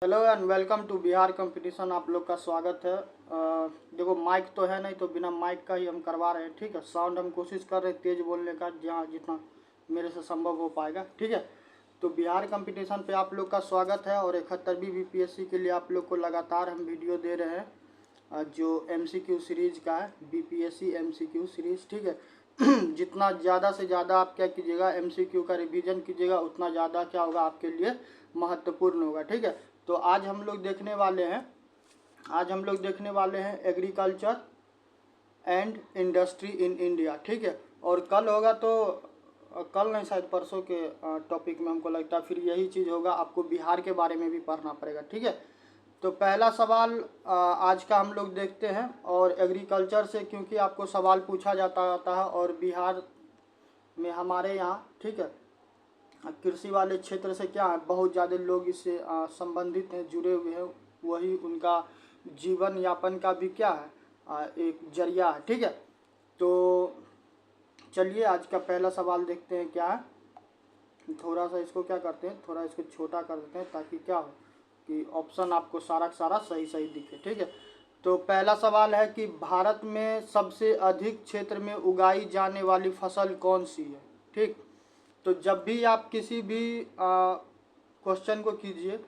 Hello and welcome to Bihar competition. आप लोग का स्वागत है। देखो माइक तो है नहीं, तो बिना माइक का ही हम करवा रहे हैं। ठीक है, साउंड हम कोशिश कर रहे हैं तेज़ बोलने का, जहाँ जितना मेरे से संभव हो पाएगा। ठीक है, तो बिहार कंपटीशन पे आप लोग का स्वागत है। और 71वीं बीपीएससी के लिए आप लोग को लगातार हम वीडियो दे रहे हैं, जो एमसीक्यू सीरीज का है, बीपीएससी एमसीक्यू सीरीज। ठीक है, जितना ज़्यादा से ज़्यादा आप क्या कीजिएगा, एमसीक्यू का रिवीजन कीजिएगा, उतना ज़्यादा क्या होगा आपके लिए महत्वपूर्ण होगा। ठीक है, तो आज हम लोग देखने वाले हैं agriculture and industry in India. ठीक है, और कल होगा तो कल नहीं, शायद परसों के टॉपिक में हमको लगता है फिर यही चीज़ होगा, आपको बिहार के बारे में भी पढ़ना पड़ेगा। ठीक है, तो पहला सवाल आज का हम लोग देखते हैं। और एग्रीकल्चर से क्योंकि आपको सवाल पूछा जाता है, और बिहार में हमारे यहाँ, ठीक है, कृषि वाले क्षेत्र से क्या है, बहुत ज़्यादा लोग इससे संबंधित हैं, जुड़े हुए हैं। वही उनका जीवन यापन का भी क्या है, एक जरिया है। ठीक है, तो चलिए आज का पहला सवाल देखते हैं क्या है। थोड़ा सा इसको क्या करते हैं, थोड़ा इसको छोटा कर देते हैं, ताकि क्या हो कि ऑप्शन आपको सारा का सारा सही सही दिखे। ठीक है, तो पहला सवाल है कि भारत में सबसे अधिक क्षेत्र में उगाई जाने वाली फसल कौन सी है। ठीक, तो जब भी आप किसी भी क्वेश्चन को कीजिए,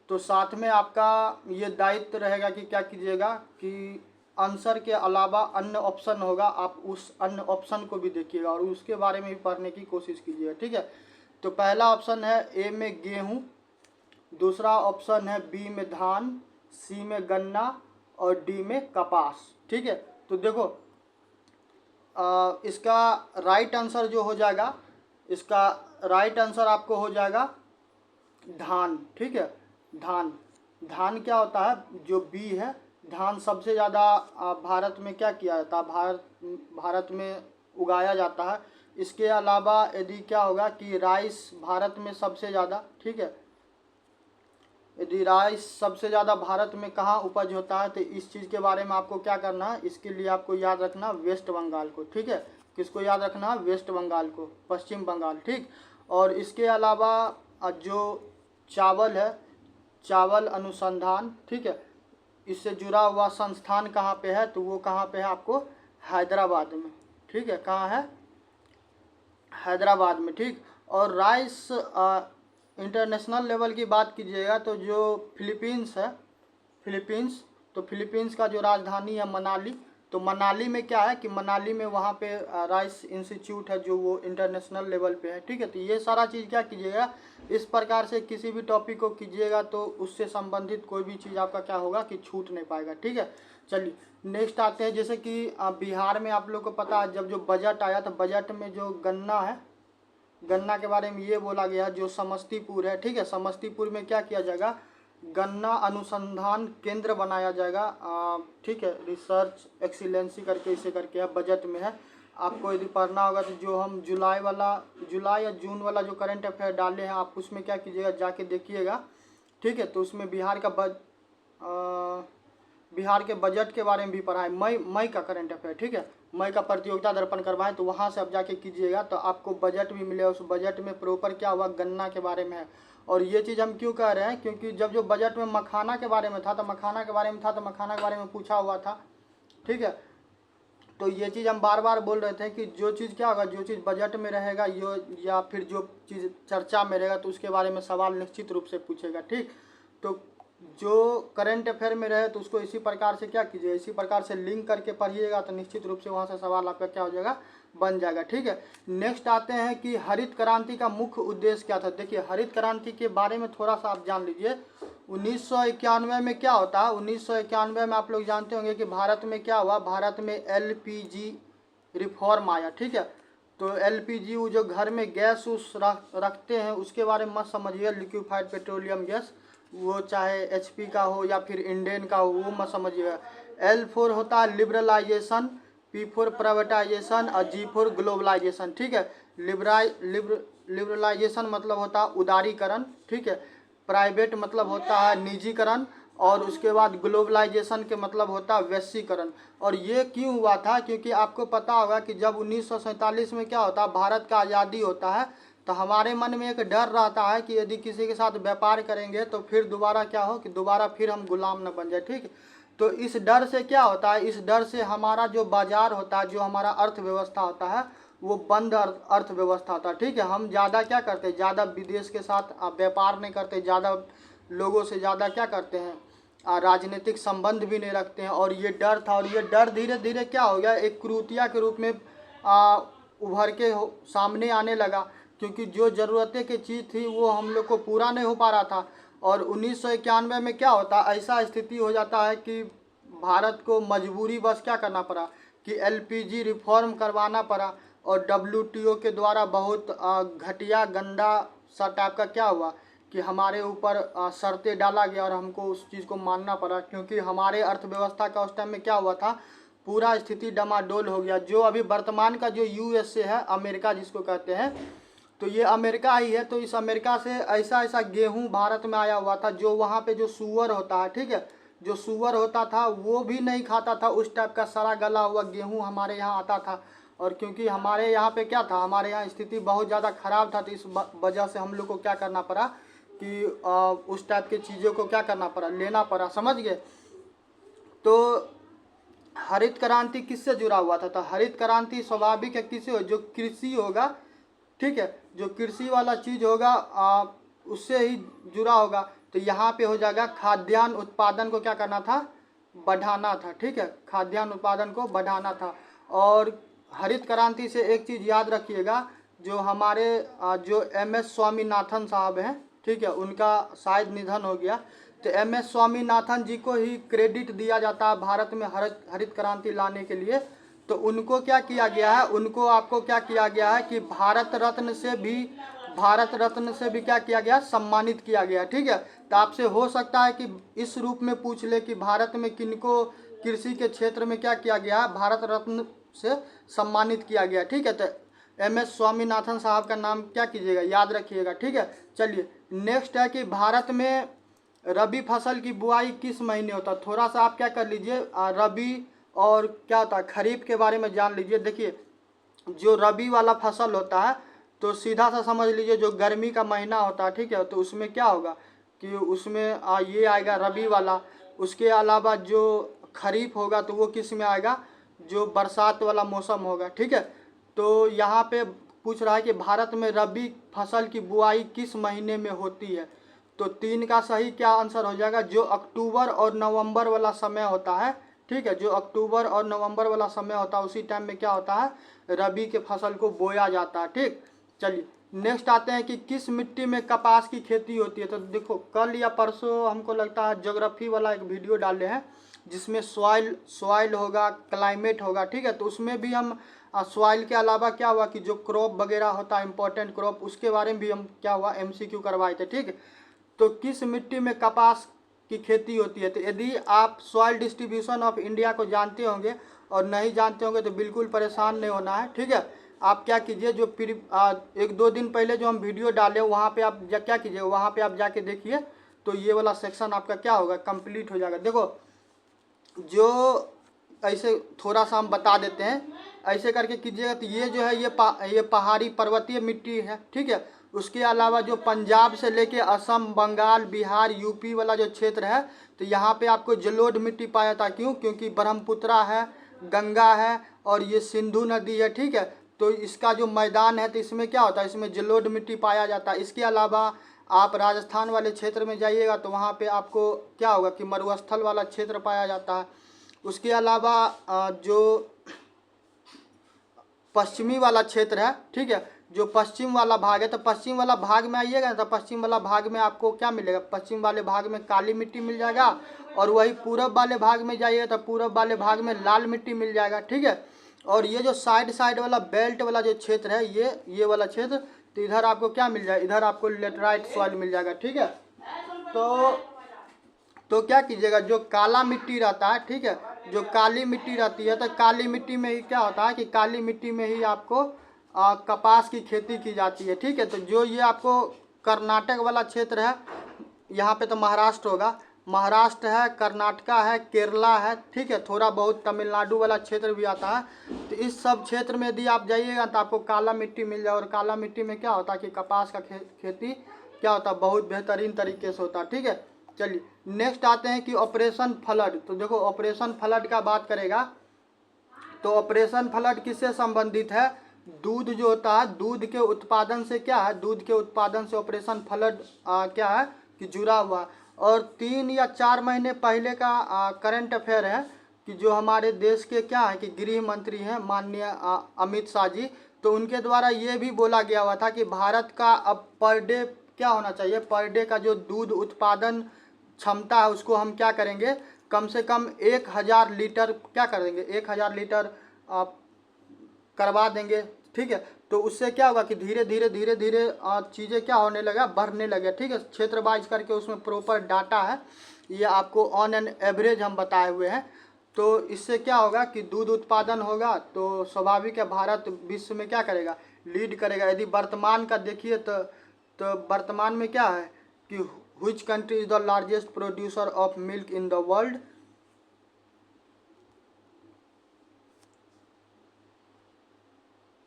तो साथ में आपका ये दायित्व रहेगा कि क्या कीजिएगा कि आंसर के अलावा अन्य ऑप्शन होगा, आप उस अन्य ऑप्शन को भी देखिएगा और उसके बारे में भी पढ़ने की कोशिश कीजिएगा। ठीक है, तो पहला ऑप्शन है ए में गेहूं, दूसरा ऑप्शन है बी में धान, सी में गन्ना और डी में कपास। ठीक है, तो देखो इसका राइट आंसर जो हो जाएगा, इसका राइट आंसर आपको हो जाएगा धान। ठीक है, धान क्या होता है, जो बी है, धान सबसे ज़्यादा भारत में क्या किया जाता है, भारत में उगाया जाता है। इसके अलावा यदि क्या होगा कि राइस भारत में सबसे ज़्यादा, ठीक है, यदि राइस सबसे ज़्यादा भारत में कहाँ उपज होता है, तो इस चीज़ के बारे में आपको क्या करना है, इसके लिए आपको याद रखना वेस्ट बंगाल को। ठीक है, किसको याद रखना है, वेस्ट बंगाल को, पश्चिम बंगाल। ठीक, और इसके अलावा जो चावल है, चावल अनुसंधान, ठीक है, इससे जुड़ा हुआ संस्थान कहाँ पे है, तो वो कहाँ पे है आपको, हैदराबाद में। ठीक है, कहाँ है, हैदराबाद में। ठीक, और राइस इंटरनेशनल लेवल की बात कीजिएगा तो जो फिलीपींस है, फिलीपींस का जो राजधानी है मनाली, तो मनाली में क्या है कि मनाली में वहाँ पे राइस इंस्टीट्यूट है, जो वो इंटरनेशनल लेवल पे है। ठीक है, तो ये सारा चीज़ क्या कीजिएगा, इस प्रकार से किसी भी टॉपिक को कीजिएगा तो उससे संबंधित कोई भी चीज़ आपका क्या होगा कि छूट नहीं पाएगा। ठीक है, चलिए नेक्स्ट आते हैं। जैसे कि बिहार में आप लोग को पता है, जब जो बजट आया तो बजट में जो गन्ना है, गन्ना के बारे में ये बोला गया जो समस्तीपुर है, ठीक है, समस्तीपुर में क्या किया जाएगा, गन्ना अनुसंधान केंद्र बनाया जाएगा। ठीक है, रिसर्च एक्सीलेंसी करके इसे करके है, बजट में है। आपको यदि पढ़ना होगा तो जो हम जुलाई या जून वाला जो करंट अफेयर डाले हैं, आप उसमें क्या कीजिएगा, जाके देखिएगा। ठीक है, तो उसमें बिहार के बजट के बारे में भी पढ़ा है, मई का करंट अफेयर। ठीक है, मई का प्रतियोगिता दर्पण करवाएं, तो वहाँ से आप जाके कीजिएगा तो आपको बजट भी मिलेगा। उस बजट में प्रॉपर क्या हुआ, गन्ना के बारे में है। और ये चीज़ हम क्यों कह रहे हैं, क्योंकि जब जो बजट में मखाना के बारे में था तो मखाना के बारे में पूछा हुआ था। ठीक है, तो ये चीज़ हम बार बार बोल रहे थे कि जो चीज़ क्या होगा, जो चीज़ बजट में रहेगा या फिर जो चीज़ चर्चा में रहेगा, तो उसके बारे में सवाल निश्चित रूप से पूछेगा। ठीक, तो जो करंट अफेयर में रहे तो उसको इसी प्रकार से क्या कीजिए, इसी प्रकार से लिंक करके पढ़िएगा, तो निश्चित रूप से वहाँ से सवाल आपका क्या हो जाएगा, बन जाएगा। ठीक है, नेक्स्ट आते हैं कि हरित क्रांति का मुख्य उद्देश्य क्या था। देखिए हरित क्रांति के बारे में थोड़ा सा आप जान लीजिए। 1991 में क्या होता है, 1991 में आप लोग जानते होंगे कि भारत में क्या हुआ, भारत में एलपीजी रिफॉर्म आया। ठीक है, तो एलपीजी वो जो घर में गैस रखते हैं उसके बारे में मत समझिए, लिक्विफाइड पेट्रोलियम गैस, वो चाहे एचपी का हो या फिर इंडेन का हो, वो मत समझिएगा। L4 होता है लिबरलाइजेशन, P4 प्राइवेटाइजेशन और G4 ग्लोबलाइजेशन। ठीक है, लिबरलाइजेशन मतलब होता है उदारीकरण, ठीक है, प्राइवेट मतलब होता है निजीकरण, और उसके बाद ग्लोबलाइजेशन के मतलब होता है वैश्वीकरण। और ये क्यों हुआ था, क्योंकि आपको पता होगा कि जब 1947 में क्या होता है, भारत का आज़ादी होता है, तो हमारे मन में एक डर रहता है कि यदि किसी के साथ व्यापार करेंगे तो फिर दोबारा क्या हो कि दोबारा फिर हम गुलाम न बन जाए, ठीक है। तो इस डर से क्या होता है, इस डर से हमारा जो बाजार होता है, जो हमारा अर्थव्यवस्था होता है, वो बंद अर्थव्यवस्था होता है, ठीक है। हम ज़्यादा क्या करते हैं, ज़्यादा विदेश के साथ व्यापार नहीं करते, ज़्यादा लोगों से ज़्यादा क्या करते हैं, राजनीतिक संबंध भी नहीं रखते हैं। और ये डर था, और ये डर धीरे धीरे क्या हो गया, एक क्रूरता के रूप में उभर के सामने आने लगा, क्योंकि जो ज़रूरतें की चीज़ थी वो हम लोग को पूरा नहीं हो पा रहा था। और 1991 में क्या होता, ऐसा स्थिति हो जाता है कि भारत को मजबूरी बस क्या करना पड़ा कि एलपीजी रिफॉर्म करवाना पड़ा, और डब्ल्यूटीओ के द्वारा बहुत घटिया गंदा सा टाइप का क्या हुआ कि हमारे ऊपर शर्तें डाला गया, और हमको उस चीज़ को मानना पड़ा, क्योंकि हमारे अर्थव्यवस्था का उस टाइम में क्या हुआ था, पूरा स्थिति डमाडोल हो गया। जो अभी वर्तमान का जो यूएसए है, अमेरिका जिसको कहते हैं, तो ये अमेरिका ही है। तो इस अमेरिका से ऐसा ऐसा गेहूं भारत में आया हुआ था, जो वहाँ पे जो सूअर होता है, ठीक है, जो सूअर होता था वो भी नहीं खाता था, उस टाइप का सड़ा गला हुआ गेहूं हमारे यहाँ आता था। और क्योंकि हमारे यहाँ पे क्या था, हमारे यहाँ स्थिति बहुत ज़्यादा ख़राब था, तो इस वजह से हम लोग को क्या करना पड़ा कि उस टाइप की चीज़ों को क्या करना पड़ा, लेना पड़ा, समझ गए। तो हरित क्रांति किससे जुड़ा हुआ था, तो हरित क्रांति स्वाभाविक है किससे हो, जो कृषि होगा, ठीक है, जो कृषि वाला चीज़ होगा उससे ही जुड़ा होगा। तो यहाँ पे हो जाएगा खाद्यान्न उत्पादन को क्या करना था, बढ़ाना था, ठीक है, खाद्यान्न उत्पादन को बढ़ाना था। और हरित क्रांति से एक चीज़ याद रखिएगा, जो हमारे जो एम.एस. स्वामीनाथन साहब हैं, ठीक है, उनका शायद निधन हो गया, तो एम.एस. स्वामीनाथन जी को ही क्रेडिट दिया जाता है भारत में हरित क्रांति लाने के लिए। तो उनको क्या किया गया है, उनको आपको क्या किया गया है कि भारत रत्न से भी क्या किया गया, सम्मानित किया गया, ठीक है। तो आपसे हो सकता है कि इस रूप में पूछ ले कि भारत में किनको कृषि के क्षेत्र में क्या किया गया, भारत रत्न से सम्मानित किया गया, ठीक है। तो एम.एस. स्वामीनाथन साहब का नाम क्या कीजिएगा, याद रखिएगा, ठीक है। चलिए नेक्स्ट है कि भारत में रबी फसल की बुआई किस महीने होता है। थोड़ा सा आप क्या कर लीजिए, रबी और क्या होता है खरीफ के बारे में जान लीजिए। देखिए जो रबी वाला फसल होता है तो सीधा सा समझ लीजिए जो गर्मी का महीना होता है, ठीक है, तो उसमें क्या होगा कि उसमें ये आएगा रबी वाला। उसके अलावा जो खरीफ होगा तो वो किस में आएगा, जो बरसात वाला मौसम होगा, ठीक है। तो यहाँ पे पूछ रहा है कि भारत में रबी फसल की बुआई किस महीने में होती है। तो 3 का सही क्या आंसर हो जाएगा, जो अक्टूबर और नवंबर वाला समय होता है, ठीक है, जो अक्टूबर और नवंबर वाला समय होता है उसी टाइम में क्या होता है, रबी के फसल को बोया जाता है, ठीक। चलिए नेक्स्ट आते हैं कि किस मिट्टी में कपास की खेती होती है। तो देखो कल या परसों हमको लगता है ज्योग्राफी वाला एक वीडियो डाले हैं जिसमें सॉइल होगा, क्लाइमेट होगा, ठीक है। तो उसमें भी हम सॉइल के अलावा क्या हुआ कि जो क्रॉप वगैरह होता है इंपॉर्टेंट क्रॉप, उसके बारे में भी हम क्या हुआ एमसीक्यू करवाए थे, ठीक है। तो किस मिट्टी में कपास की खेती होती है। तो यदि आप सॉइल डिस्ट्रीब्यूशन ऑफ इंडिया को जानते होंगे और नहीं जानते होंगे तो बिल्कुल परेशान नहीं होना है, ठीक है। आप क्या कीजिए, जो 1-2 दिन पहले जो हम वीडियो डाले वहाँ पे आप क्या कीजिए, वहाँ पे आप जाके देखिए, तो ये वाला सेक्शन आपका क्या होगा, कंप्लीट हो जाएगा। देखो जो ऐसे थोड़ा सा हम बता देते हैं, ऐसे करके कीजिएगा। तो ये जो है ये पहाड़ी पर्वतीय मिट्टी है, ठीक है। उसके अलावा जो पंजाब से लेके असम, बंगाल, बिहार, यूपी वाला जो क्षेत्र है, तो यहाँ पे आपको जलोढ़ मिट्टी पाया जाता है। क्यों, क्योंकि ब्रह्मपुत्रा है, गंगा है और ये सिंधु नदी है, ठीक है। तो इसका जो मैदान है तो इसमें क्या होता है, इसमें जलोढ़ मिट्टी पाया जाता है। इसके अलावा आप राजस्थान वाले क्षेत्र में जाइएगा तो वहाँ पे आपको क्या होगा कि मरुस्थल वाला क्षेत्र पाया जाता है। उसके अलावा जो पश्चिमी वाला क्षेत्र है, ठीक है, जो पश्चिम वाला भाग है, तो पश्चिम वाला भाग में आइएगा तो पश्चिम वाला भाग में आपको क्या मिलेगा, पश्चिम वाले भाग में काली मिट्टी मिल जाएगा। और वही पूरब वाले भाग में जाइएगा तो पूरब वाले भाग में लाल मिट्टी मिल जाएगा, ठीक है। और ये जो साइड वाला बेल्ट वाला जो क्षेत्र है, ये वाला क्षेत्र, तो इधर आपको क्या मिल जाएगा, इधर आपको लेटराइट सॉइल मिल जाएगा, ठीक है। तो क्या कीजिएगा, जो काला मिट्टी रहता है, ठीक है, जो काली मिट्टी रहती है, तो काली मिट्टी में ही क्या होता है कि काली मिट्टी में ही आपको कपास की खेती की जाती है, ठीक है। तो जो ये आपको कर्नाटक वाला क्षेत्र है, यहाँ पे तो महाराष्ट्र होगा, महाराष्ट्र है, कर्नाटका है, केरला है, ठीक है, थोड़ा बहुत तमिलनाडु वाला क्षेत्र भी आता है। तो इस सब क्षेत्र में यदि आप जाइएगा तो आपको काला मिट्टी मिल जाए, और काला मिट्टी में क्या होता है कि कपास का खेती क्या होता है, बहुत बेहतरीन तरीके से होता है। ठीक है, चलिए नेक्स्ट आते हैं कि ऑपरेशन फ्लड। तो देखो ऑपरेशन फ्लड का बात करेगा तो ऑपरेशन फ्लड किससे संबंधित है, दूध जो होता है दूध के उत्पादन से क्या है, दूध के उत्पादन से ऑपरेशन फ्लड क्या है कि जुड़ा हुआ है। और 3 या 4 महीने पहले का करंट अफेयर है कि जो हमारे देश के क्या है कि गृह मंत्री हैं माननीय अमित शाह जी, तो उनके द्वारा ये भी बोला गया हुआ था कि भारत का अब पर डे क्या होना चाहिए, पर डे का जो दूध उत्पादन क्षमता है उसको हम क्या करेंगे, कम से कम 1000 लीटर क्या कर देंगे, 1000 लीटर करवा देंगे। ठीक है, तो उससे क्या होगा कि धीरे धीरे धीरे धीरे चीज़ें क्या होने लगा, बढ़ने लगे। ठीक है, क्षेत्र वाइज करके उसमें प्रॉपर डाटा है, ये आपको ऑन एन एवरेज हम बताए हुए हैं। तो इससे क्या होगा कि दूध उत्पादन होगा तो स्वाभाविक है भारत विश्व में क्या करेगा, लीड करेगा। यदि वर्तमान का देखिए तो वर्तमान में क्या है कि which country is the largest producer of milk in the world.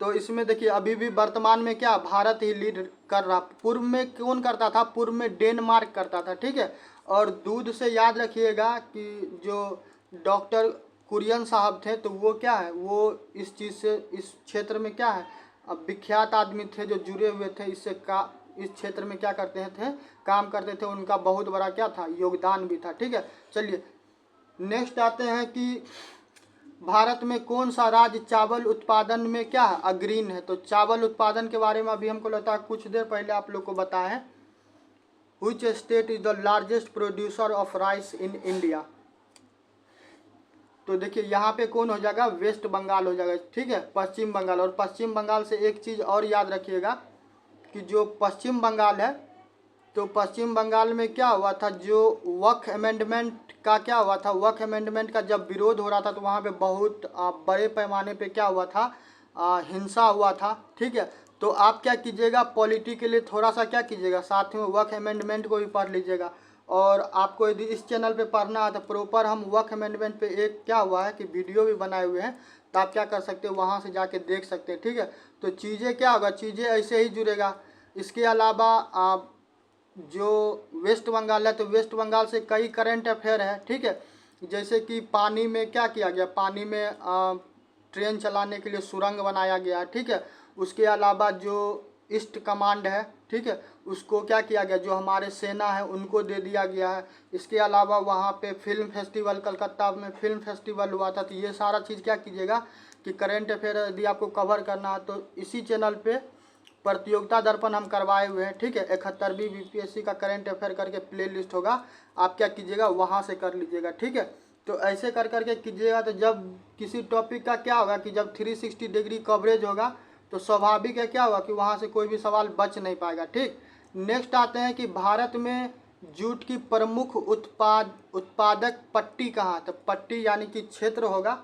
तो इसमें देखिए अभी भी वर्तमान में क्या भारत ही लीड कर रहा, पूर्व में कौन करता था, पूर्व में डेनमार्क करता था। ठीक है, और दूध से याद रखिएगा कि जो डॉक्टर कुरियन साहब थे तो वो क्या है, वो इस चीज़ से इस क्षेत्र में क्या है अब विख्यात आदमी थे जो जुड़े हुए थे इससे का इस क्षेत्र में क्या करते थे, काम करते थे, उनका बहुत बड़ा क्या था योगदान भी था। ठीक है, चलिए नेक्स्ट आते हैं कि भारत में कौन सा राज्य चावल उत्पादन में क्या है अग्रीण है। तो चावल उत्पादन के बारे में अभी हमको लगता है कुछ देर पहले आप लोग को बताया है। Which state is the largest producer of rice in India. तो देखिए यहाँ पे कौन हो जाएगा, वेस्ट बंगाल हो जाएगा। ठीक है, पश्चिम बंगाल। और पश्चिम बंगाल से एक चीज़ और याद रखिएगा कि जो पश्चिम बंगाल है तो पश्चिम बंगाल में क्या हुआ था, जो वक्फ अमेंडमेंट का क्या हुआ था, वक्फ अमेंडमेंट का जब विरोध हो रहा था तो वहाँ पे बहुत बड़े पैमाने पे क्या हुआ था, हिंसा हुआ था। ठीक है, तो आप क्या कीजिएगा, पॉलिटी के लिए थोड़ा सा क्या कीजिएगा, साथ में वक्फ अमेंडमेंट को भी पढ़ लीजिएगा। और आपको यदि इस चैनल पे पढ़ना है तो प्रॉपर हम वक्फ अमेंडमेंट पे एक क्या हुआ है कि वीडियो भी बनाए हुए हैं, तो आप क्या कर सकते हो वहाँ से जाके देख सकते हैं। ठीक है, तो चीज़ें क्या होगा, चीज़ें ऐसे ही जुड़ेगा। इसके अलावा आप जो वेस्ट बंगाल है तो वेस्ट बंगाल से कई करंट अफेयर है। ठीक है, जैसे कि पानी में क्या किया गया, पानी में ट्रेन चलाने के लिए सुरंग बनाया गया। ठीक है, उसके अलावा जो ईस्ट कमांड है, ठीक है, उसको क्या किया गया, जो हमारे सेना है उनको दे दिया गया है। इसके अलावा वहाँ पे फिल्म फेस्टिवल, कलकत्ता में फिल्म फेस्टिवल हुआ था। तो ये सारा चीज़ क्या कीजिएगा कि करंट अफेयर यदि आपको कवर करना है तो इसी चैनल पे प्रतियोगिता दर्पण हम करवाए हुए हैं। ठीक है, 71वीं बीपीएससी का करंट अफेयर करके प्ले लिस्ट होगा, आप क्या कीजिएगा वहाँ से कर लीजिएगा। ठीक है, तो ऐसे कर करके कीजिएगा तो जब किसी टॉपिक का क्या होगा कि जब 360 डिग्री कवरेज होगा तो स्वाभाविक है क्या होगा कि वहाँ से कोई भी सवाल बच नहीं पाएगा। ठीक, नेक्स्ट आते हैं कि भारत में जूट की प्रमुख उत्पादक पट्टी कहाँ, तो पट्टी यानी कि क्षेत्र होगा।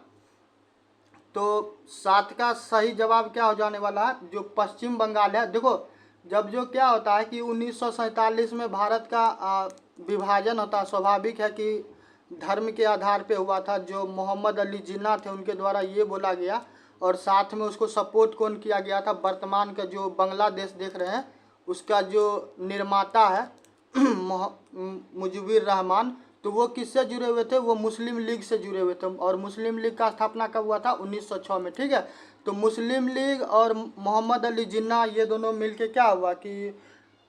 तो 7 का सही जवाब क्या हो जाने वाला है, जो पश्चिम बंगाल है। देखो जब जो क्या होता है कि 1947 में भारत का विभाजन होता है, स्वाभाविक है कि धर्म के आधार पे हुआ था। जो मोहम्मद अली जिन्ना थे उनके द्वारा ये बोला गया, और साथ में उसको सपोर्ट कौन किया गया था, वर्तमान का जो बांग्लादेश देख रहे हैं उसका जो निर्माता है मुजीबुर रहमान, तो वो किससे जुड़े हुए थे, वो मुस्लिम लीग से जुड़े हुए थे। और मुस्लिम लीग का स्थापना कब हुआ था, 1906 में। ठीक है, तो मुस्लिम लीग और मोहम्मद अली जिन्ना ये दोनों मिलके क्या हुआ कि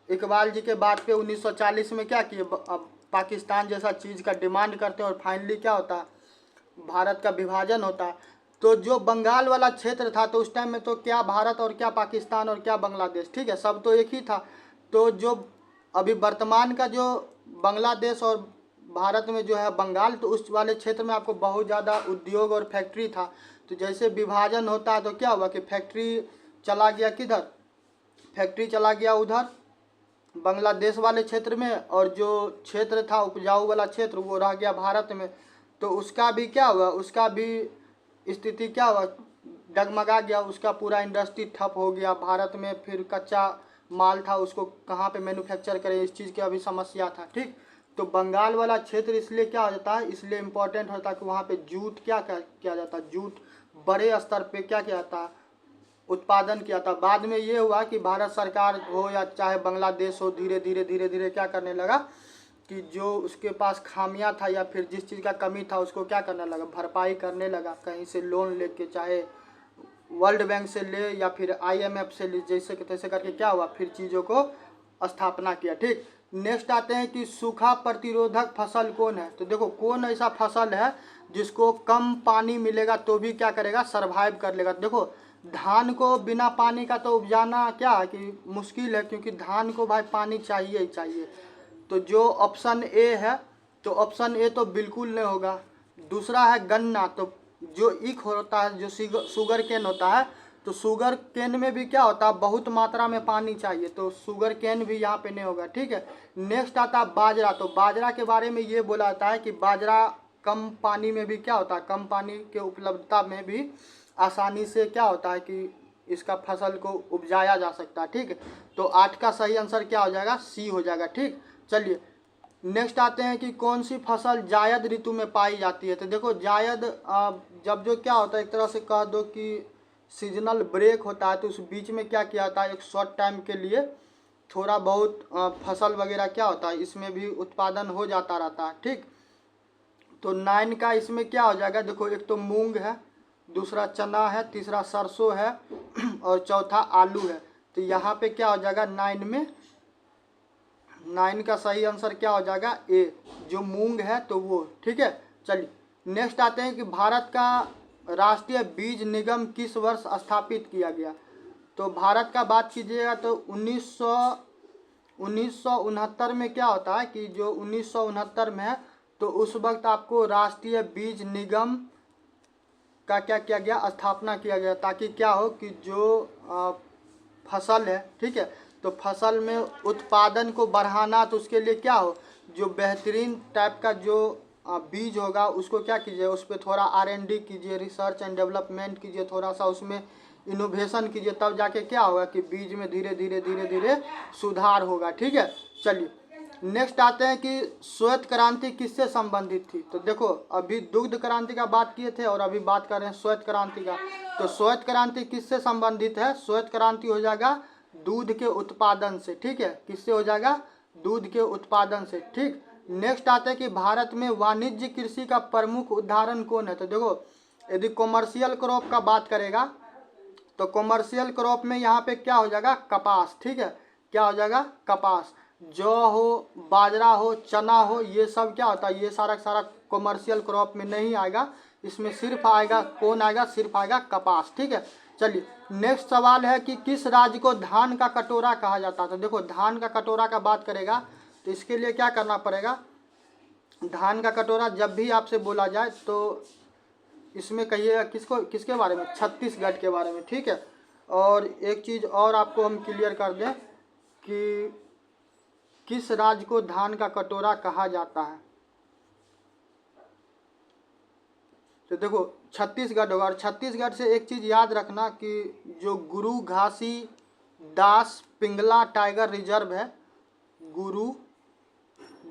इकबाल जी के बाद पे 1940 में क्या किए, पाकिस्तान जैसा चीज़ का डिमांड करते हैं और फाइनली क्या होता है, भारत का विभाजन होता है। तो जो बंगाल वाला क्षेत्र था तो उस टाइम में तो क्या भारत और क्या पाकिस्तान और क्या बांग्लादेश, ठीक है, सब तो एक ही था। तो जो अभी वर्तमान का जो बांग्लादेश और भारत में जो है बंगाल, तो उस वाले क्षेत्र में आपको बहुत ज़्यादा उद्योग और फैक्ट्री था। तो जैसे विभाजन होता है तो क्या हुआ कि फैक्ट्री चला गया किधर, फैक्ट्री चला गया उधर बांग्लादेश वाले क्षेत्र में, और जो क्षेत्र था उपजाऊ वाला क्षेत्र वो रह गया भारत में। तो उसका भी क्या हुआ, उसका भी स्थिति क्या हुआ, डगमगा गया, उसका पूरा इंडस्ट्री ठप हो गया भारत में। फिर कच्चा माल था उसको कहाँ पे मैन्युफैक्चर करें, इस चीज़ की अभी समस्या था। ठीक, तो बंगाल वाला क्षेत्र इसलिए क्या हो जाता है, इसलिए इम्पोर्टेंट होता है कि वहाँ पे जूट क्या किया जाता है, जूट बड़े स्तर पे क्या किया था, उत्पादन किया था। बाद में ये हुआ कि भारत सरकार हो या चाहे बांग्लादेश हो, धीरे धीरे क्या करने लगा कि जो उसके पास खामियां था या फिर जिस चीज़ का कमी था उसको क्या करने लगा, भरपाई करने लगा। कहीं से लोन लेके, चाहे वर्ल्ड बैंक से ले या फिर IMF से ले, जैसे कि तैसे करके क्या हुआ, फिर चीज़ों को स्थापना किया। ठीक, नेक्स्ट आते हैं कि सूखा प्रतिरोधक फसल कौन है। तो देखो कौन ऐसा फसल है जिसको कम पानी मिलेगा तो भी क्या करेगा, सरवाइव कर लेगा। देखो धान को बिना पानी का तो उपजाना क्या है कि मुश्किल है, क्योंकि धान को भाई पानी चाहिए ही चाहिए। तो जो ऑप्शन ए है, तो ऑप्शन ए तो बिल्कुल नहीं होगा। दूसरा है गन्ना, तो जो ईख होता है, जो शुगर केन होता है, तो शुगर केन में भी क्या होता है, बहुत मात्रा में पानी चाहिए, तो शुगर केन भी यहाँ पे नहीं होगा। ठीक है, नेक्स्ट आता है बाजरा। तो बाजरा के बारे में ये बोला जाता है कि बाजरा कम पानी में भी क्या होता है, कम पानी के उपलब्धता में भी आसानी से क्या होता है कि इसका फसल को उपजाया जा सकता है। ठीक है, तो 8 का सही आंसर क्या हो जाएगा, सी हो जाएगा। ठीक, चलिए नेक्स्ट आते हैं कि कौन सी फसल जायद ऋतु में पाई जाती है। तो देखो जायद जब जो क्या होता है, एक तरह से कह दो कि सीजनल ब्रेक होता है, तो उस बीच में क्या किया जाता है, एक शॉर्ट टाइम के लिए थोड़ा बहुत फसल वगैरह क्या होता है, इसमें भी उत्पादन हो जाता रहता है। ठीक, तो 9 का इसमें क्या हो जाएगा, देखो एक तो मूंग है, दूसरा चना है, तीसरा सरसों है और चौथा आलू है। तो यहाँ पे क्या हो जाएगा 9 में, 9 का सही आंसर क्या हो जाएगा, ए, जो मूंग है तो वो। ठीक है, चलिए नेक्स्ट आते हैं कि भारत का राष्ट्रीय बीज निगम किस वर्ष स्थापित किया गया। तो भारत का बात कीजिएगा तो 1969 में क्या होता है कि जो 1969 में है, तो उस वक्त आपको राष्ट्रीय बीज निगम का क्या किया गया, स्थापना किया गया, ताकि क्या हो कि जो फसल है, ठीक है, तो फसल में उत्पादन को बढ़ाना, तो उसके लिए क्या हो, जो बेहतरीन टाइप का जो बीज होगा उसको क्या कीजिए, उस पर थोड़ा R&D कीजिए, रिसर्च एंड डेवलपमेंट कीजिए, थोड़ा सा उसमें इनोवेशन कीजिए, तब जाके क्या होगा कि बीज में धीरे धीरे सुधार होगा। ठीक है, चलिए नेक्स्ट आते हैं कि श्वेत क्रांति किससे संबंधित थी। तो देखो अभी दुग्ध क्रांति का बात किए थे और अभी बात कर रहे हैं श्वेत क्रांति का। तो श्वेत क्रांति किससे संबंधित है, श्वेत क्रांति हो जाएगा दूध के उत्पादन से। ठीक है, किससे हो जाएगा, दूध के उत्पादन से। ठीक, नेक्स्ट आता है कि भारत में वाणिज्य कृषि का प्रमुख उदाहरण कौन है। तो देखो यदि कॉमर्शियल क्रॉप का बात करेगा तो कॉमर्शियल क्रॉप में यहाँ पे क्या हो जाएगा, कपास। ठीक है, क्या हो जाएगा, कपास। जौ हो, बाजरा हो, चना हो, ये सब क्या होता है, ये सारा कॉमर्शियल क्रॉप में नहीं आएगा, इसमें सिर्फ आएगा कौन आएगा, सिर्फ आएगा कपास। ठीक है, चलिए नेक्स्ट सवाल है कि किस राज्य को धान का कटोरा कहा जाता है। तो देखो धान का कटोरा का बात करेगा तो इसके लिए क्या करना पड़ेगा, धान का कटोरा जब भी आपसे बोला जाए तो इसमें कहिएगा किसको, किसके बारे में, छत्तीसगढ़ के बारे में। ठीक है, और एक चीज़ और आपको हम क्लियर कर दें कि किस राज्य को धान का कटोरा कहा जाता है। तो देखो छत्तीसगढ़ होगा, और छत्तीसगढ़ से एक चीज़ याद रखना कि जो गुरु घासीदास पिंगला टाइगर रिजर्व है,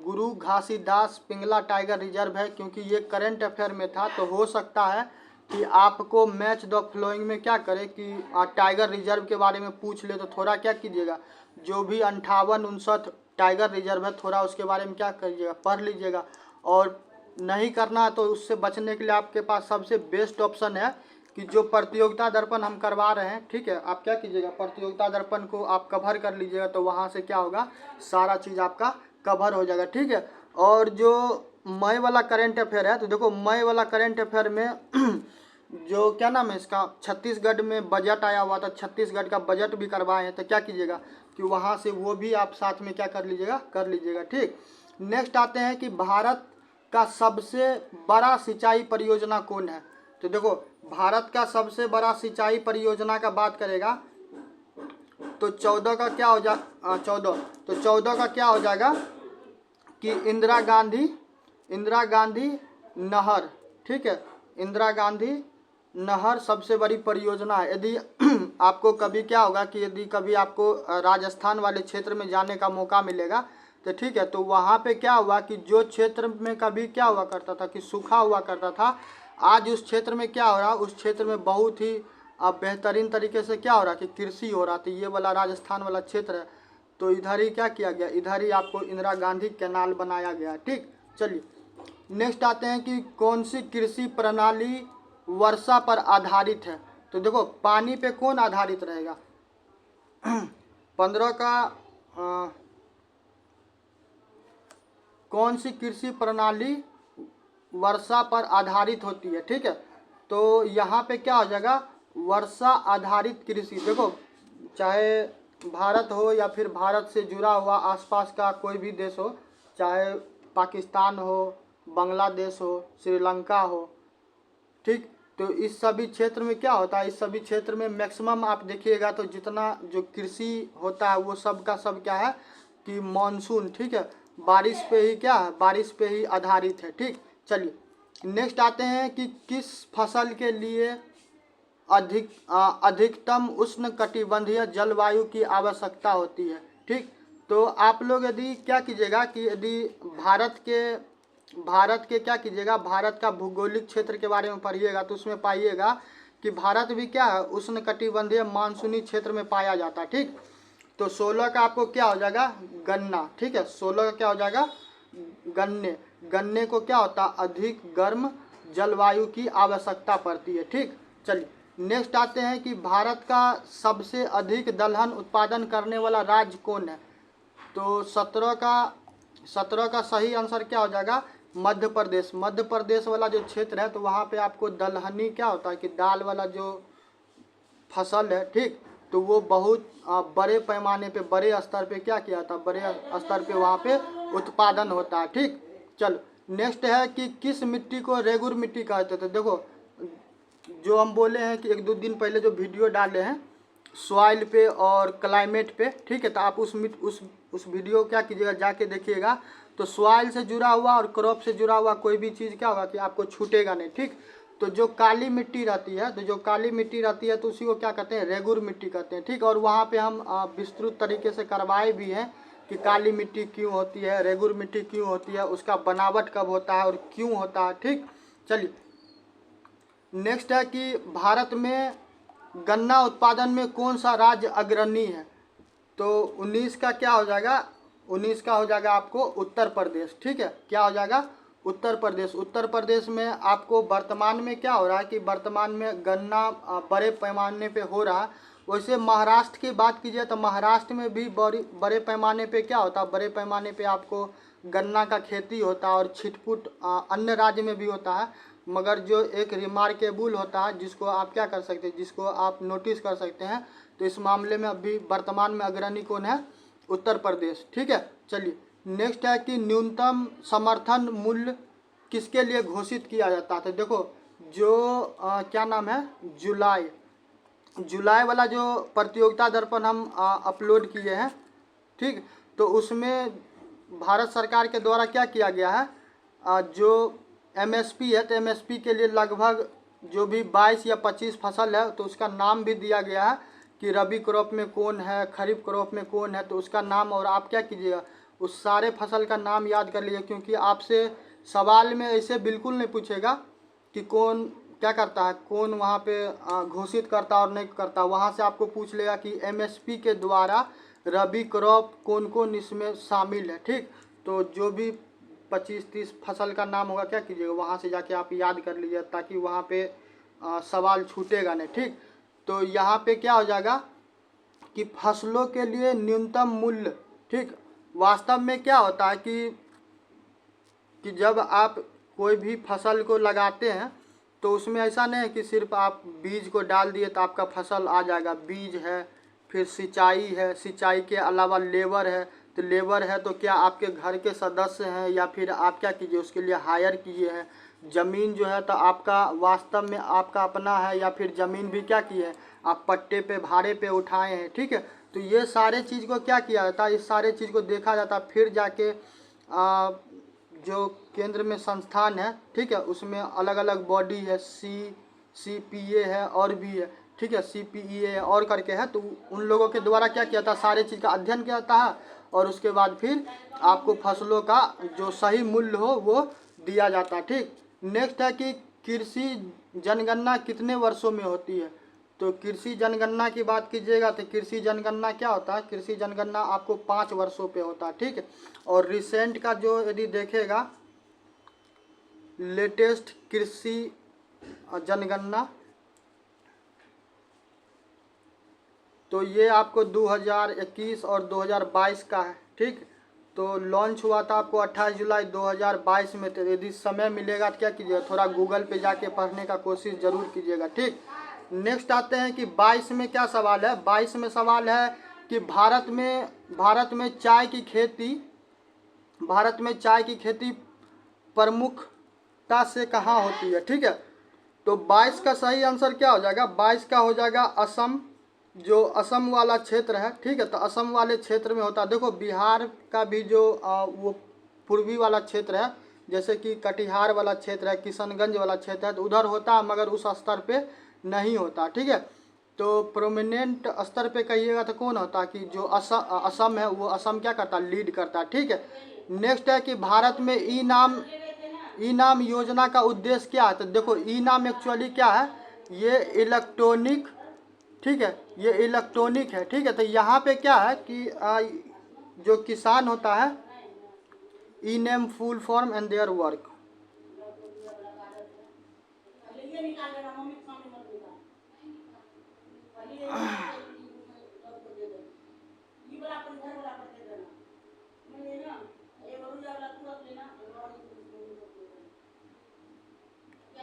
गुरु घासीदास पिंगला टाइगर रिजर्व है, क्योंकि ये करंट अफेयर में था, तो हो सकता है कि आपको मैच द फ्लोइंग में क्या करे कि टाइगर रिजर्व के बारे में पूछ ले, तो थोड़ा क्या कीजिएगा, जो भी 58-59 टाइगर रिजर्व है थोड़ा उसके बारे में क्या करिएगा, पढ़ लीजिएगा। और नहीं करना तो उससे बचने के लिए आपके पास सबसे बेस्ट ऑप्शन है कि जो प्रतियोगिता दर्पण हम करवा रहे हैं। ठीक है, आप क्या कीजिएगा, प्रतियोगिता दर्पण को आप कवर कर लीजिएगा, तो वहाँ से क्या होगा, सारा चीज़ आपका कवर हो जाएगा। ठीक है, और जो मई वाला करंट अफेयर है, तो देखो मई वाला करंट अफेयर में जो क्या नाम है इसका, छत्तीसगढ़ में बजट आया हुआ था, छत्तीसगढ़ का बजट भी करवाए हैं, तो क्या कीजिएगा कि वहाँ से वो भी आप साथ में क्या कर लीजिएगा। ठीक, नेक्स्ट आते हैं कि भारत का सबसे बड़ा सिंचाई परियोजना कौन है। तो देखो भारत का सबसे बड़ा सिंचाई परियोजना का बात करेगा तो 14 का क्या हो जा 14 का क्या हो जाएगा कि इंदिरा गांधी नहर। ठीक है, इंदिरा गांधी नहर सबसे बड़ी परियोजना है। यदि आपको कभी क्या होगा कि यदि कभी आपको राजस्थान वाले क्षेत्र में जाने का मौका मिलेगा तो ठीक है, तो वहाँ पे क्या हुआ कि जो क्षेत्र में कभी क्या हुआ करता था कि सूखा हुआ करता था, आज उस क्षेत्र में क्या हो रहा है, उस क्षेत्र में बहुत ही बेहतरीन तरीके से क्या हो रहा है कि कृषि हो रहा था। ये वाला राजस्थान वाला क्षेत्र है, तो इधर ही क्या किया गया, इधर ही आपको इंदिरा गांधी कैनाल बनाया गया। ठीक, चलिए नेक्स्ट आते हैं कि कौन सी कृषि प्रणाली वर्षा पर आधारित है। तो देखो पानी पे कौन आधारित रहेगा, 15 का कौन सी कृषि प्रणाली वर्षा पर आधारित होती है। ठीक है, तो यहाँ पे क्या हो जाएगा, वर्षा आधारित कृषि। देखो चाहे भारत हो या फिर भारत से जुड़ा हुआ आसपास का कोई भी देश हो, चाहे पाकिस्तान हो, बांग्लादेश हो, श्रीलंका हो, ठीक, तो इस सभी क्षेत्र में क्या होता है, इस सभी क्षेत्र में मैक्सिमम आप देखिएगा तो जितना जो कृषि होता है वो सब का सब क्या है कि मानसून, ठीक है, बारिश पे ही क्या है, बारिश पे ही आधारित है। ठीक, चलिए नेक्स्ट आते हैं कि किस फसल के लिए अधिकतम उष्ण कटिबंधीय जलवायु की आवश्यकता होती है। ठीक, तो आप लोग यदि क्या कीजिएगा कि यदि भारत के क्या कीजिएगा, भारत का भौगोलिक क्षेत्र के बारे में पढ़िएगा तो उसमें पाइएगा कि भारत भी क्या है, उष्ण कटिबंधीय मानसूनी क्षेत्र में पाया जाता है। ठीक, तो 16 का आपको क्या हो जाएगा, गन्ना। ठीक है, 16 का क्या हो जाएगा, गन्ने को क्या होता है, अधिक गर्म जलवायु की आवश्यकता पड़ती है। ठीक, चलिए नेक्स्ट आते हैं कि भारत का सबसे अधिक दलहन उत्पादन करने वाला राज्य कौन है। तो 17 का सही आंसर क्या हो जाएगा, मध्य प्रदेश। मध्य प्रदेश वाला जो क्षेत्र है तो वहाँ पे आपको दलहनी क्या होता है कि दाल वाला जो फसल है, ठीक, तो वो बहुत बड़े पैमाने पे, बड़े स्तर पे क्या किया था, बड़े स्तर पे वहाँ पे उत्पादन होता है। ठीक, चलो नेक्स्ट है कि किस मिट्टी को रेगुर मिट्टी कहते थे। देखो जो हम बोले हैं कि 1-2 दिन पहले जो वीडियो डाले हैं सॉइल पे और क्लाइमेट पे, ठीक है, तो आप उस वीडियो क्या कीजिएगा, जाके देखिएगा। तो सॉइल से जुड़ा हुआ और क्रॉप से जुड़ा हुआ कोई भी चीज़ क्या होगा कि आपको छूटेगा नहीं। ठीक, तो जो काली मिट्टी रहती है, तो उसी को क्या कहते हैं, रेगुर मिट्टी कहते हैं। ठीक, और वहाँ पे हम विस्तृत तरीके से करवाए भी हैं कि काली मिट्टी क्यों होती है, रेगुर मिट्टी क्यों होती है, उसका बनावट कब होता है और क्यों होता है। ठीक, चलिए नेक्स्ट है कि भारत में गन्ना उत्पादन में कौन सा राज्य अग्रणी है। तो 19 का क्या हो जाएगा, 19 का हो जाएगा आपको उत्तर प्रदेश। ठीक है, क्या हो जाएगा, उत्तर प्रदेश। उत्तर प्रदेश में आपको वर्तमान में क्या हो रहा है कि वर्तमान में गन्ना बड़े पैमाने पे हो रहा है। वैसे महाराष्ट्र की बात कीजिए तो महाराष्ट्र में भी बड़े पैमाने पे क्या होता है, बड़े पैमाने पे आपको गन्ना का खेती होता है और छिटपुट अन्य राज्य में भी होता है। मगर जो एक रिमार्केबल होता है जिसको आप क्या कर सकते हैं, जिसको आप नोटिस कर सकते हैं, तो इस मामले में अभी वर्तमान में अग्रणी कौन है, उत्तर प्रदेश। ठीक है, चलिए नेक्स्ट है कि न्यूनतम समर्थन मूल्य किसके लिए घोषित किया जाता है। तो देखो जो क्या नाम है, जुलाई वाला जो प्रतियोगिता दर्पण हम अपलोड किए हैं, ठीक, तो उसमें भारत सरकार के द्वारा क्या किया गया है, जो एमएसपी है, तो एमएसपी के लिए लगभग जो भी 22 या 25 फसल है तो उसका नाम भी दिया गया है कि रबी क्रॉप में कौन है, खरीफ क्रॉप में कौन है, तो उसका नाम, और आप क्या कीजिएगा उस सारे फसल का नाम याद कर लीजिए, क्योंकि आपसे सवाल में ऐसे बिल्कुल नहीं पूछेगा कि कौन क्या करता है, कौन वहाँ पे घोषित करता और नहीं करता। वहाँ से आपको पूछ लेगा कि एमएसपी के द्वारा रबी क्रॉप कौन कौन इसमें शामिल है। ठीक, तो जो भी 25-30 फसल का नाम होगा क्या कीजिएगा, वहाँ से जाके आप याद कर लीजिए ताकि वहाँ पे सवाल छूटेगा नहीं। ठीक, तो यहाँ पे क्या हो जाएगा कि फसलों के लिए न्यूनतम मूल्य, ठीक, वास्तव में क्या होता है कि जब आप कोई भी फसल को लगाते हैं तो उसमें ऐसा नहीं है कि सिर्फ आप बीज को डाल दिए तो आपका फसल आ जाएगा। बीज है, फिर सिंचाई है, सिंचाई के अलावा लेबर है, तो लेबर है तो क्या आपके घर के सदस्य हैं या फिर आप क्या कीजिए उसके लिए हायर किए हैं। ज़मीन जो है तो आपका वास्तव में आपका अपना है या फिर ज़मीन भी क्या किए हैं आप पट्टे पे भाड़े पे उठाए हैं। ठीक है, तो ये सारे चीज़ को क्या किया जाता है, इस सारे चीज़ को देखा जाता है, फिर जाके जो केंद्र में संस्थान है, ठीक है, उसमें अलग अलग बॉडी है, CPA है और भी है, ठीक है, CPEA है और करके है, तो उन लोगों के द्वारा क्या किया था, सारे चीज़ का अध्ययन किया जाता है और उसके बाद फिर आपको फसलों का जो सही मूल्य हो वो दिया जाता है। ठीक, नेक्स्ट है कि कृषि जनगणना कितने वर्षों में होती है? तो कृषि जनगणना की बात कीजिएगा तो कृषि जनगणना क्या होता है? कृषि जनगणना आपको 5 वर्षों पे होता है, ठीक है। और रिसेंट का जो यदि देखेगा लेटेस्ट कृषि जनगणना, तो ये आपको 2021 और 2022 का है, ठीक। तो लॉन्च हुआ था आपको 28 जुलाई 2022 में। तो यदि समय मिलेगा तो क्या कीजिएगा, थोड़ा गूगल पे जाके पढ़ने का कोशिश ज़रूर कीजिएगा, ठीक। नेक्स्ट आते हैं कि 22 में क्या सवाल है। 22 में सवाल है कि भारत में चाय की खेती प्रमुखता से कहाँ होती है, ठीक है। तो 22 का सही आंसर क्या हो जाएगा? 22 का हो जाएगा असम, जो असम वाला क्षेत्र है, ठीक है। तो असम वाले क्षेत्र में होता है। देखो बिहार का भी जो वो पूर्वी वाला क्षेत्र है, जैसे कि कटिहार वाला क्षेत्र है, किशनगंज वाला क्षेत्र है, तो उधर होता है, मगर उस स्तर पे नहीं होता, ठीक है। तो प्रोमिनेंट स्तर पे कहिएगा तो कौन होता है कि जो असम है, वो असम क्या करता है, लीड करता है, ठीक है। नेक्स्ट है कि भारत में ई नाम योजना का उद्देश्य क्या है? तो देखो ई नाम एक्चुअली क्या है, ये इलेक्ट्रॉनिक, ठीक है, ये इलेक्ट्रॉनिक है, ठीक है। तो यहाँ पे क्या है कि जो किसान होता है, E name full form and their work.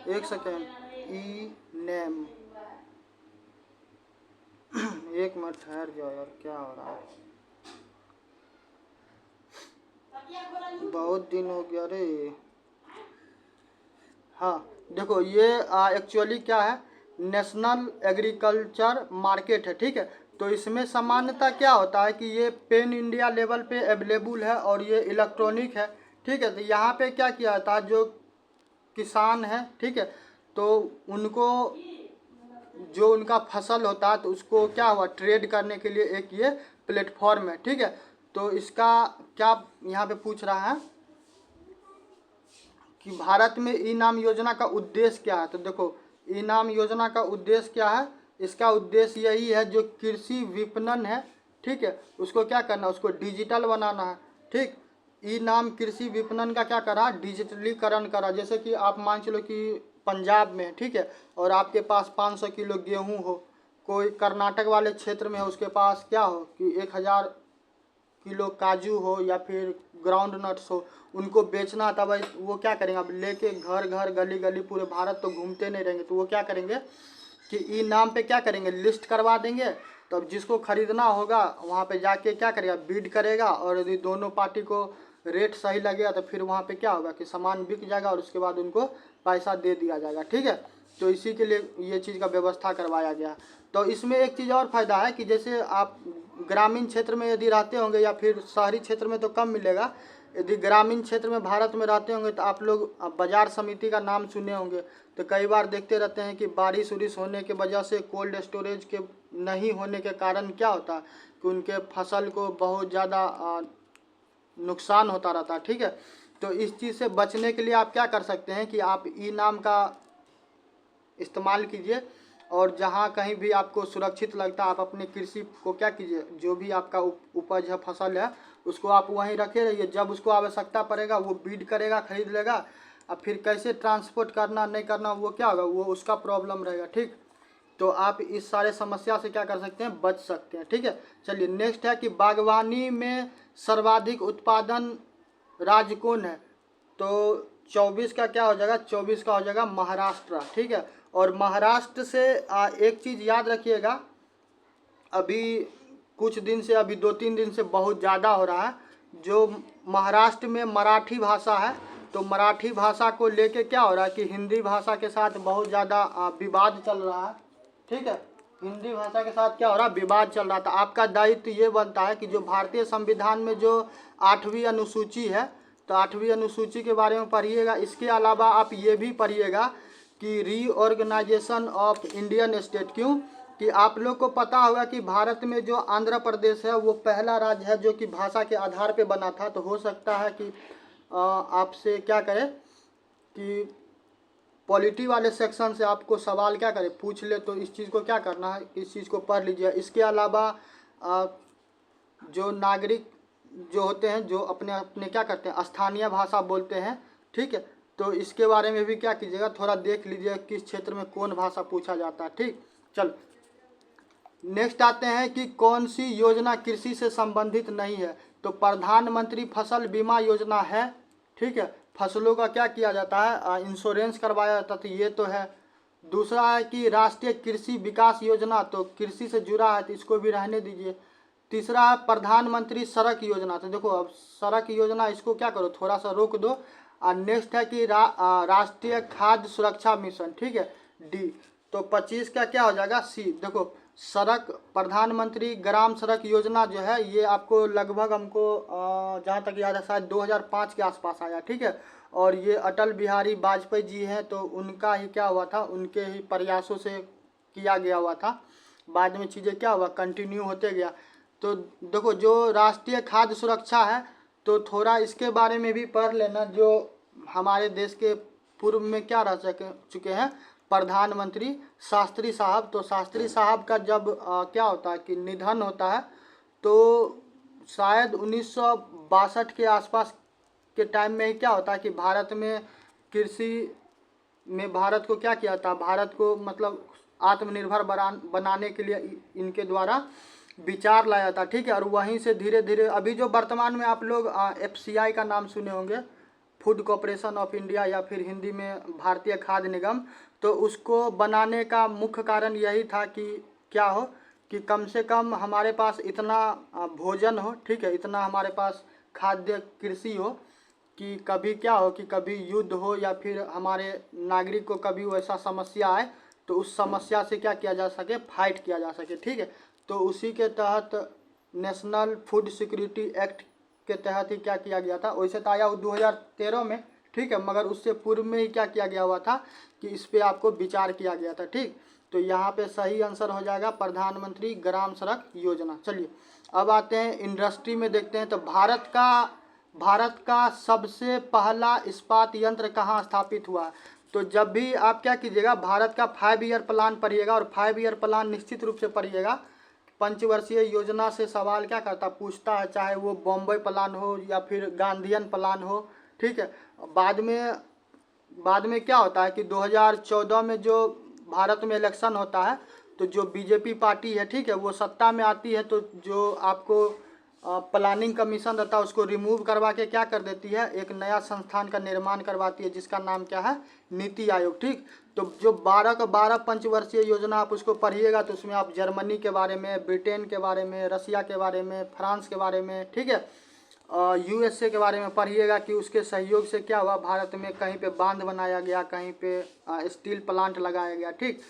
एक सेकेंड, ई नेम, एक मिनट ठहर जाओ यार, क्या हो रहा है, बहुत दिन हो गया रे। हाँ देखो ये एक्चुअली क्या है, नेशनल एग्रीकल्चर मार्केट है, ठीक है। तो इसमें सामान्यता क्या होता है कि ये पेन इंडिया लेवल पे अवेलेबल है और ये इलेक्ट्रॉनिक है, ठीक है। तो यहाँ पे क्या किया जाता है, जो किसान है, ठीक है, तो उनको जो उनका फसल होता है तो उसको क्या हुआ, ट्रेड करने के लिए एक ये प्लेटफॉर्म है, ठीक है। तो इसका क्या यहाँ पे पूछ रहा है कि भारत में ई नाम योजना का उद्देश्य क्या है। तो देखो ई नाम योजना का उद्देश्य क्या है, इसका उद्देश्य यही है जो कृषि विपणन है, ठीक है, उसको क्या करना, उसको डिजिटल बनाना है, ठीक। ई नाम कृषि विपणन का क्या करा, डिजिटलीकरण करा। जैसे कि आप मान चलो कि पंजाब में, ठीक है, और आपके पास 500 किलो गेहूँ हो, कोई कर्नाटक वाले क्षेत्र में है, उसके पास क्या हो कि 1000 किलो काजू हो या फिर ग्राउंड नट्स हो, उनको बेचना था भाई, वो क्या करेंगे, अब लेके घर घर गली गली पूरे भारत तो घूमते नहीं रहेंगे, तो वो क्या करेंगे कि ई नाम पे क्या करेंगे, लिस्ट करवा देंगे। तो अब जिसको खरीदना होगा वहाँ पे जाके क्या करेगा, बीड करेगा, और यदि दोनों पार्टी को रेट सही लगेगा तो फिर वहाँ पे क्या होगा कि सामान बिक जाएगा और उसके बाद उनको पैसा दे दिया जाएगा, ठीक है। तो इसी के लिए ये चीज़ का व्यवस्था करवाया गया। तो इसमें एक चीज़ और फ़ायदा है कि जैसे आप ग्रामीण क्षेत्र में यदि रहते होंगे या फिर शहरी क्षेत्र में तो कम मिलेगा, यदि ग्रामीण क्षेत्र में भारत में रहते होंगे तो आप लोग बाजार समिति का नाम सुने होंगे। तो कई बार देखते रहते हैं कि बारिश उरिश होने के वजह से कोल्ड स्टोरेज के नहीं होने के कारण क्या होता है कि उनके फसल को बहुत ज़्यादा नुकसान होता रहता है, ठीक है। तो इस चीज़ से बचने के लिए आप क्या कर सकते हैं कि आप ई नाम का इस्तेमाल कीजिए, और जहाँ कहीं भी आपको सुरक्षित लगता है आप अपने कृषि को क्या कीजिए, जो भी आपका उपज है, फसल है, उसको आप वहीं रखे रहिए। जब उसको आवश्यकता पड़ेगा वो बीड करेगा, खरीद लेगा। अब फिर कैसे ट्रांसपोर्ट करना नहीं करना वो क्या होगा, वो उसका प्रॉब्लम रहेगा, ठीक। तो आप इस सारे समस्या से क्या कर सकते हैं, बच सकते हैं, ठीक है। चलिए नेक्स्ट है कि बागवानी में सर्वाधिक उत्पादन राज्य कौन है। तो 24 का क्या हो जाएगा, 24 का हो जाएगा महाराष्ट्र, ठीक है। और महाराष्ट्र से एक चीज़ याद रखिएगा, अभी कुछ दिन से, अभी 2-3 दिन से बहुत ज़्यादा हो रहा है, जो महाराष्ट्र में मराठी भाषा है, तो मराठी भाषा को लेके क्या हो रहा है कि हिंदी भाषा के साथ बहुत ज़्यादा विवाद चल रहा है, ठीक है। हिंदी भाषा के साथ क्या हो रहा है, विवाद चल रहा था। आपका दायित्व ये बनता है कि जो भारतीय संविधान में जो 8वीं अनुसूची है, तो 8वीं अनुसूची के बारे में पढ़िएगा। इसके अलावा आप ये भी पढ़िएगा कि रीऑर्गेनाइजेशन ऑफ इंडियन स्टेट, क्यों कि आप लोग को पता होगा कि भारत में जो आंध्र प्रदेश है वो पहला राज्य है जो कि भाषा के आधार पे बना था। तो हो सकता है कि आपसे क्या करें कि पॉलिटी वाले सेक्शन से आपको सवाल क्या करे पूछ ले, तो इस चीज़ को क्या करना है, इस चीज़ को पढ़ लीजिए। इसके अलावा जो नागरिक जो होते हैं जो अपने अपने क्या करते हैं स्थानीय भाषा बोलते हैं, ठीक है, तो इसके बारे में भी क्या कीजिएगा थोड़ा देख लीजिए किस क्षेत्र में कौन भाषा पूछा जाता है। ठीक, चल नेक्स्ट आते हैं कि कौन सी योजना कृषि से संबंधित नहीं है। तो प्रधानमंत्री फसल बीमा योजना है, ठीक है, फसलों का क्या किया जाता है इंश्योरेंस करवाया जाता है, तो ये तो है। दूसरा है कि राष्ट्रीय कृषि विकास योजना, तो कृषि से जुड़ा है तो इसको भी रहने दीजिए। तीसरा है प्रधानमंत्री सड़क योजना, तो देखो अब सड़क योजना इसको क्या करो थोड़ा सा रोक दो। और नेक्स्ट है कि राष्ट्रीय खाद्य सुरक्षा मिशन, ठीक है, डी। तो 25 का क्या हो जाएगा सी। देखो सड़क प्रधानमंत्री ग्राम सड़क योजना जो है ये आपको लगभग हमको जहाँ तक याद है शायद 2005 के आसपास आया, ठीक है, और ये अटल बिहारी वाजपेयी जी हैं तो उनका ही क्या हुआ था, उनके ही प्रयासों से किया गया हुआ था। बाद में चीज़ें क्या हुआ कंटिन्यू होते गया। तो देखो जो राष्ट्रीय खाद्य सुरक्षा है तो थोड़ा इसके बारे में भी पढ़ लेना। जो हमारे देश के पूर्व में क्या रह चुके हैं प्रधानमंत्री शास्त्री साहब, तो शास्त्री साहब का जब क्या होता है कि निधन होता है तो शायद 1962 के आसपास के टाइम में ही क्या होता है कि भारत में कृषि में भारत को क्या किया था, भारत को मतलब आत्मनिर्भर बनाने के लिए इनके द्वारा विचार लाया था, ठीक है। और वहीं से धीरे धीरे अभी जो वर्तमान में आप लोग FCI का नाम सुने होंगे, फूड कॉरपोरेशन ऑफ इंडिया, या फिर हिंदी में भारतीय खाद्य निगम, तो उसको बनाने का मुख्य कारण यही था कि क्या हो कि कम से कम हमारे पास इतना भोजन हो, ठीक है, इतना हमारे पास खाद्य कृषि हो कि कभी क्या हो कि कभी युद्ध हो या फिर हमारे नागरिक को कभी वैसा समस्या आए तो उस समस्या से क्या किया जा सके, फाइट किया जा सके, ठीक है। तो उसी के तहत नेशनल फूड सिक्योरिटी एक्ट के तहत ही क्या किया गया था। वैसे तो आया 2013 में, ठीक है, मगर उससे पूर्व में ही क्या किया गया हुआ था कि इस पे आपको विचार किया गया था, ठीक। तो यहाँ पे सही आंसर हो जाएगा प्रधानमंत्री ग्राम सड़क योजना। चलिए अब आते हैं इंडस्ट्री में देखते हैं। तो भारत का सबसे पहला इस्पात यंत्र कहाँ स्थापित हुआ। तो जब भी आप क्या कीजिएगा भारत का 5 ईयर प्लान पढ़िएगा, और 5 ईयर प्लान निश्चित रूप से पढ़िएगा। पंचवर्षीय योजना से सवाल क्या करता पूछता है, चाहे वो बॉम्बे प्लान हो या फिर गांधीयन प्लान हो, ठीक है। बाद में क्या होता है कि 2014 में जो भारत में इलेक्शन होता है तो जो बीजेपी पार्टी है, ठीक है, वो सत्ता में आती है, तो जो आपको प्लानिंग कमीशन रहता है उसको रिमूव करवा के क्या कर देती है, एक नया संस्थान का निर्माण करवाती है जिसका नाम क्या है, नीति आयोग, ठीक। तो जो 12 का 12 पंचवर्षीय योजना आप उसको पढ़िएगा तो उसमें आप जर्मनी के बारे में, ब्रिटेन के बारे में, रसिया के बारे में, फ्रांस के बारे में, ठीक है, USA के बारे में पढ़िएगा कि उसके सहयोग से क्या हुआ, भारत में कहीं पे बांध बनाया गया, कहीं पे स्टील प्लांट लगाया गया, ठीक।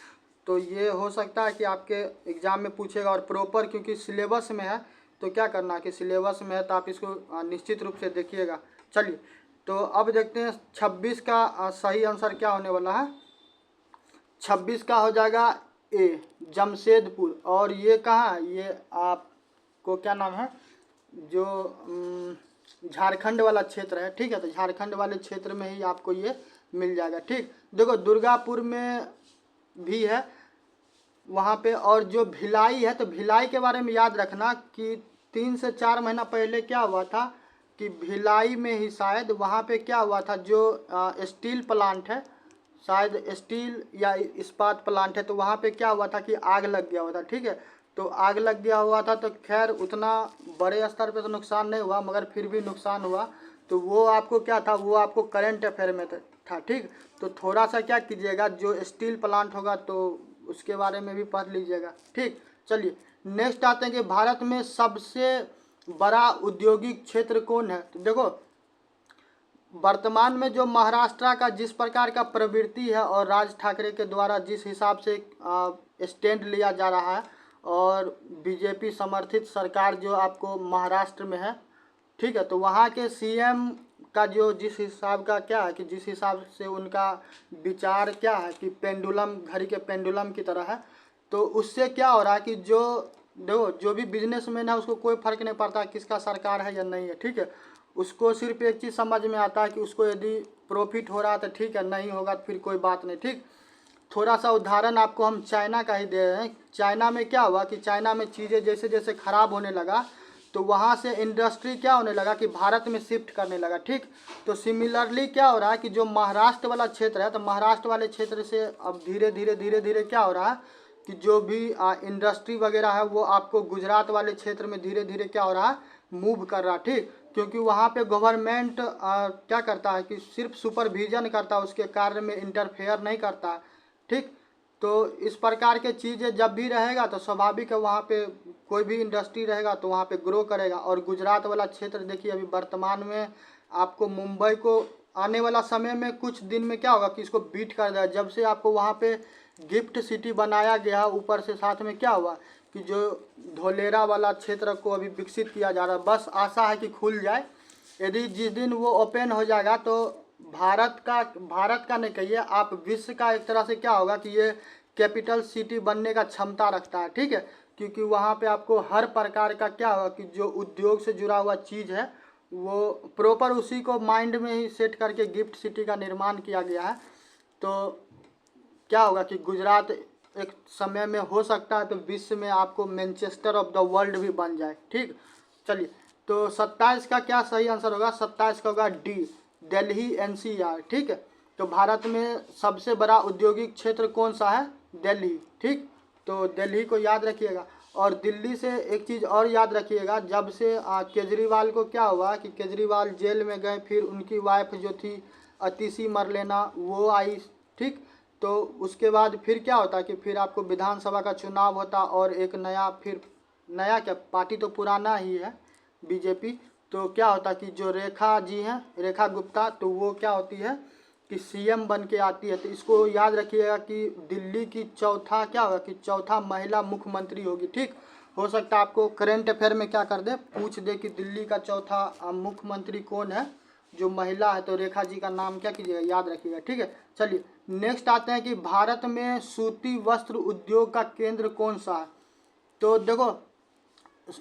तो ये हो सकता है कि आपके एग्ज़ाम में पूछेगा, और प्रॉपर क्योंकि सिलेबस में है तो क्या करना है कि सिलेबस में है तो आप इसको निश्चित रूप से देखिएगा। चलिए तो अब देखते हैं 26 का सही आंसर क्या होने वाला है। 26 का हो जाएगा ए जमशेदपुर, और ये कहाँ है, ये आपको क्या नाम है जो झारखंड वाला क्षेत्र है, ठीक है। तो झारखंड वाले क्षेत्र में ही आपको ये मिल जाएगा, ठीक। देखो दुर्गापुर में भी है वहाँ पे, और जो भिलाई है तो भिलाई के बारे में याद रखना कि 3 से 4 महीना पहले क्या हुआ था कि भिलाई में ही शायद वहाँ पे क्या हुआ था, जो स्टील प्लांट है, शायद स्टील या इस्पात प्लांट है, तो वहाँ पे क्या हुआ था कि आग लग गया हुआ था, ठीक है। तो आग लग गया हुआ था तो खैर उतना बड़े स्तर पे तो नुकसान नहीं हुआ, मगर फिर भी नुकसान हुआ। तो वो आपको क्या था, वो आपको करंट अफेयर में था, ठीक। तो थोड़ा सा क्या कीजिएगा, जो स्टील प्लांट होगा तो उसके बारे में भी पढ़ लीजिएगा, ठीक। चलिए नेक्स्ट आते हैं कि भारत में सबसे बड़ा औद्योगिक क्षेत्र कौन है। तो देखो वर्तमान में जो महाराष्ट्र का जिस प्रकार का प्रवृत्ति है और राज ठाकरे के द्वारा जिस हिसाब से स्टैंड लिया जा रहा है, और बीजेपी समर्थित सरकार जो आपको महाराष्ट्र में है, ठीक है, तो वहाँ के CM का जो जिस हिसाब का क्या है कि जिस हिसाब से उनका विचार क्या है कि पेंडुलम, घड़ी के पेंडुलम की तरह है, तो उससे क्या हो रहा है कि जो देखो जो भी बिजनेसमैन है उसको कोई फर्क नहीं पड़ता किसका सरकार है या नहीं है, ठीक है। उसको सिर्फ एक चीज़ समझ में आता है कि उसको यदि प्रॉफिट हो रहा है तो ठीक है, नहीं होगा तो फिर कोई बात नहीं। ठीक, थोड़ा सा उदाहरण आपको हम चाइना का ही दे रहे हैं। चाइना में क्या हुआ कि चाइना में चीज़ें जैसे जैसे ख़राब होने लगा तो वहाँ से इंडस्ट्री क्या होने लगा कि भारत में शिफ्ट करने लगा। ठीक, तो सिमिलरली क्या हो रहा है कि जो महाराष्ट्र वाला क्षेत्र है, तो महाराष्ट्र वाले क्षेत्र से अब धीरे धीरे धीरे धीरे क्या हो रहा है कि जो भी इंडस्ट्री वगैरह है वो आपको गुजरात वाले क्षेत्र में धीरे धीरे क्या हो रहा है, मूव कर रहा है। ठीक, क्योंकि वहाँ पे गवर्नमेंट क्या करता है कि सिर्फ सुपरविजन करता है, उसके कार्य में इंटरफेयर नहीं करता। ठीक, तो इस प्रकार के चीज़ें जब भी रहेगा तो स्वाभाविक है वहाँ पे कोई भी इंडस्ट्री रहेगा तो वहाँ पे ग्रो करेगा। और गुजरात वाला क्षेत्र देखिए अभी वर्तमान में आपको मुंबई को आने वाला समय में कुछ दिन में क्या होगा कि इसको बीट कर देगा। जब से आपको वहाँ पे गिफ्ट सिटी बनाया गया, ऊपर से साथ में क्या हुआ कि जो धोलेरा वाला क्षेत्र को अभी विकसित किया जा रहा है, बस आशा है कि खुल जाए। यदि जिस दिन वो ओपन हो जाएगा तो भारत का नहीं कहिए आप, विश्व का एक तरह से क्या होगा कि ये कैपिटल सिटी बनने का क्षमता रखता है। ठीक है, क्योंकि वहाँ पे आपको हर प्रकार का क्या होगा कि जो उद्योग से जुड़ा हुआ चीज़ है वो प्रॉपर उसी को माइंड में ही सेट करके गिफ्ट सिटी का निर्माण किया गया है। तो क्या होगा कि गुजरात एक समय में हो सकता है तो विश्व में आपको मैनचेस्टर ऑफ द वर्ल्ड भी बन जाए। ठीक, चलिए तो 27 का क्या सही आंसर होगा, 27 का होगा डी, दिल्ली एनसीआर। ठीक है, तो भारत में सबसे बड़ा औद्योगिक क्षेत्र कौन सा है, दिल्ली। ठीक, तो दिल्ली को याद रखिएगा। और दिल्ली से एक चीज़ और याद रखिएगा, जब से केजरीवाल को क्या हुआ कि केजरीवाल जेल में गए, फिर उनकी वाइफ जो थी अतिशी मरलेना वो आई। ठीक, तो उसके बाद फिर क्या होता है कि फिर आपको विधानसभा का चुनाव होता और एक नया, फिर नया क्या, पार्टी तो पुराना ही है बीजेपी। तो क्या होता कि जो रेखा जी हैं, रेखा गुप्ता, तो वो क्या होती है कि सीएम बन के आती है। तो इसको याद रखिएगा कि दिल्ली की चौथा क्या होगा कि चौथा महिला मुख्यमंत्री होगी। ठीक, हो सकता है आपको करंट अफेयर में क्या कर दे, पूछ दे कि दिल्ली का चौथा मुख्यमंत्री कौन है जो महिला है, तो रेखा जी का नाम क्या कीजिएगा, याद रखिएगा। ठीक है, चलिए नेक्स्ट आते हैं कि भारत में सूती वस्त्र उद्योग का केंद्र कौन सा है। तो देखो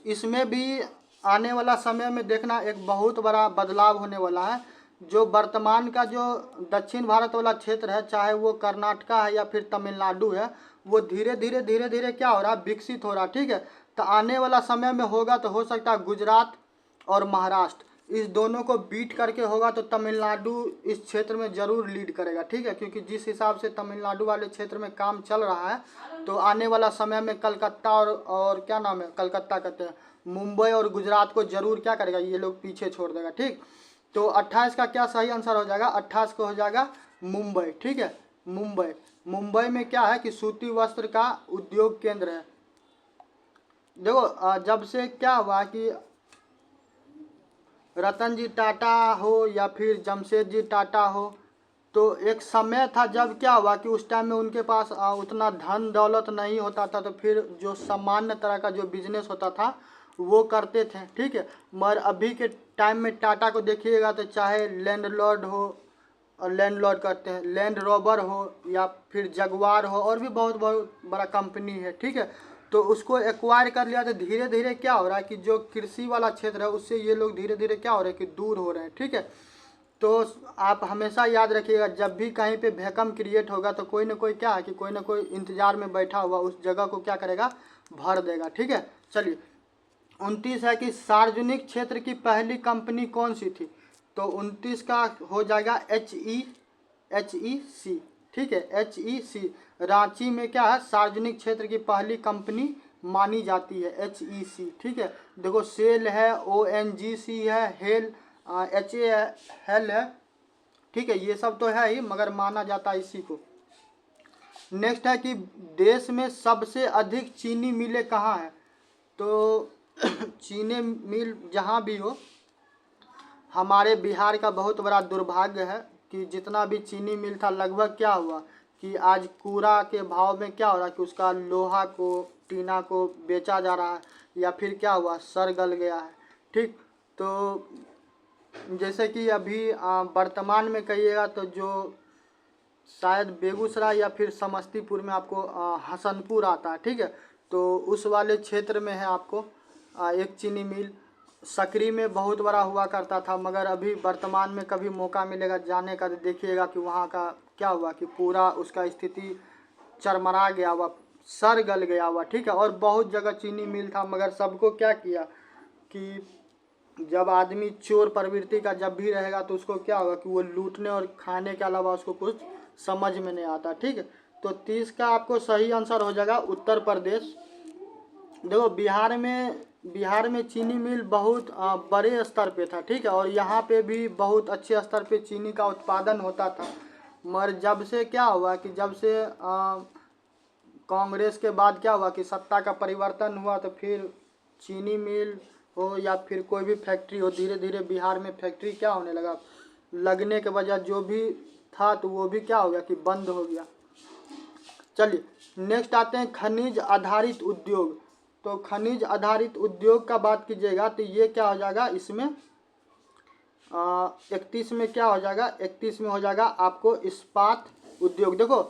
इसमें भी आने वाला समय में देखना एक बहुत बड़ा बदलाव होने वाला है। जो वर्तमान का जो दक्षिण भारत वाला क्षेत्र है, चाहे वो कर्नाटका है या फिर तमिलनाडु है, वो धीरे धीरे क्या हो रहा है, विकसित हो रहा है। ठीक है, तो आने वाला समय में होगा तो हो सकता है गुजरात और महाराष्ट्र इस दोनों को बीट करके होगा तो तमिलनाडु इस क्षेत्र में ज़रूर लीड करेगा। ठीक है, क्योंकि जिस हिसाब से तमिलनाडु वाले क्षेत्र में काम चल रहा है तो आने वाला समय में कलकत्ता और क्या नाम है, कलकत्ता कहते हैं, मुंबई और गुजरात को जरूर क्या करेगा, ये लोग पीछे छोड़ देगा। ठीक, तो 28 का क्या सही आंसर हो जाएगा, 28 को हो जाएगा मुंबई। ठीक है, मुंबई में क्या है कि सूती वस्त्र का उद्योग केंद्र है। देखो जब से क्या हुआ कि रतन जी टाटा हो या फिर जमशेद जी टाटा हो, तो एक समय था जब क्या हुआ कि उस टाइम में उनके पास उतना धन दौलत नहीं होता था, तो फिर जो सामान्य तरह का जो बिजनेस होता था वो करते थे। ठीक है, मगर अभी के टाइम में टाटा को देखिएगा तो चाहे लैंडलॉर्ड हो, और लैंडलॉर्ड करते हैं, लैंड रोवर हो या फिर जगुआर हो, और भी बहुत बहुत बड़ा कंपनी है। ठीक है, तो उसको एक्वायर कर लिया तो धीरे धीरे क्या हो रहा है कि जो कृषि वाला क्षेत्र है उससे ये लोग धीरे धीरे क्या हो रहे हैं कि दूर हो रहे हैं। ठीक है, तो आप हमेशा याद रखिएगा जब भी कहीं पे वैकम क्रिएट होगा तो कोई ना कोई क्या है कि कोई ना कोई इंतजार में बैठा हुआ उस जगह को क्या करेगा, भर देगा। ठीक है, चलिए 29 है कि सार्वजनिक क्षेत्र की पहली कंपनी कौन सी थी। तो 29 का हो जाएगा HEC। ठीक है, HEC रांची में क्या है, सार्वजनिक क्षेत्र की पहली कंपनी मानी जाती है HEC। ठीक है, देखो सेल है, ONGC है, हेल HAL है। ठीक है, ये सब तो है ही मगर माना जाता है इसी को। नेक्स्ट है कि देश में सबसे अधिक चीनी मिलें कहाँ हैं। तो चीनी मिल जहाँ भी हो, हमारे बिहार का बहुत बड़ा दुर्भाग्य है कि जितना भी चीनी मिल था लगभग क्या हुआ कि आज कूड़ा के भाव में क्या हो रहा है कि उसका लोहा को, टीना को बेचा जा रहा है, या फिर क्या हुआ, सर गल गया है। ठीक, तो जैसे कि अभी वर्तमान में कहिएगा तो जो शायद बेगूसराय या फिर समस्तीपुर में आपको हसनपुर आता है। ठीक है, तो उस वाले क्षेत्र में है आपको एक चीनी मिल। सकरी में बहुत बड़ा हुआ करता था, मगर अभी वर्तमान में कभी मौका मिलेगा जाने का तो देखिएगा कि वहाँ का क्या हुआ कि पूरा उसका स्थिति चरमरा गया हुआ, सर गल गया हुआ, ठीक है। और बहुत जगह चीनी मिल था, मगर सबको क्या किया कि जब आदमी चोर प्रवृत्ति का जब भी रहेगा तो उसको क्या होगा कि वो लूटने और खाने के अलावा उसको कुछ समझ में नहीं आता, ठीक है। तो 30 का आपको सही आंसर हो जाएगा उत्तर प्रदेश। देखो बिहार में चीनी मिल बहुत बड़े स्तर पे था, ठीक है, और यहाँ पे भी बहुत अच्छे स्तर पे चीनी का उत्पादन होता था। मगर जब से क्या हुआ कि जब से कांग्रेस के बाद क्या हुआ कि सत्ता का परिवर्तन हुआ, तो फिर चीनी मिल हो या फिर कोई भी फैक्ट्री हो, धीरे धीरे बिहार में फैक्ट्री क्या होने लगा, लगने के वजह जो भी था तो वो भी क्या हो गया कि बंद हो गया। चलिए नेक्स्ट आते हैं खनिज आधारित उद्योग। तो खनिज आधारित उद्योग का बात कीजिएगा तो ये क्या हो जाएगा इसमें 31 में क्या हो जाएगा, 31 में हो जाएगा आपको इस्पात उद्योग। देखो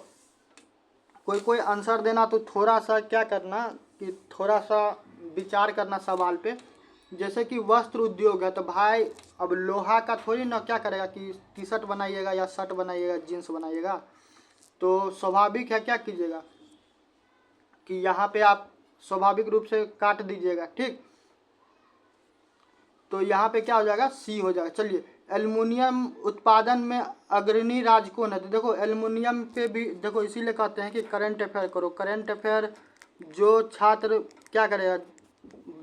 कोई आंसर देना तो थोड़ा सा क्या करना कि थोड़ा सा विचार करना सवाल पे। जैसे कि वस्त्र उद्योग है तो भाई अब लोहा का थोड़ी ना क्या करेगा कि टी शर्ट बनाइएगा या शर्ट बनाइएगा, जीन्स बनाइएगा। तो स्वाभाविक है क्या कीजिएगा कि यहाँ पे आप स्वाभाविक रूप से काट दीजिएगा, ठीक। तो यहाँ पे क्या हो जाएगा सी हो जाएगा। चलिए एल्युमिनियम उत्पादन में अग्रणी राज्य कौन है। तो देखो एल्युमिनियम पे भी देखो इसीलिए कहते हैं कि करंट अफेयर करो। करंट अफेयर जो छात्र क्या करेगा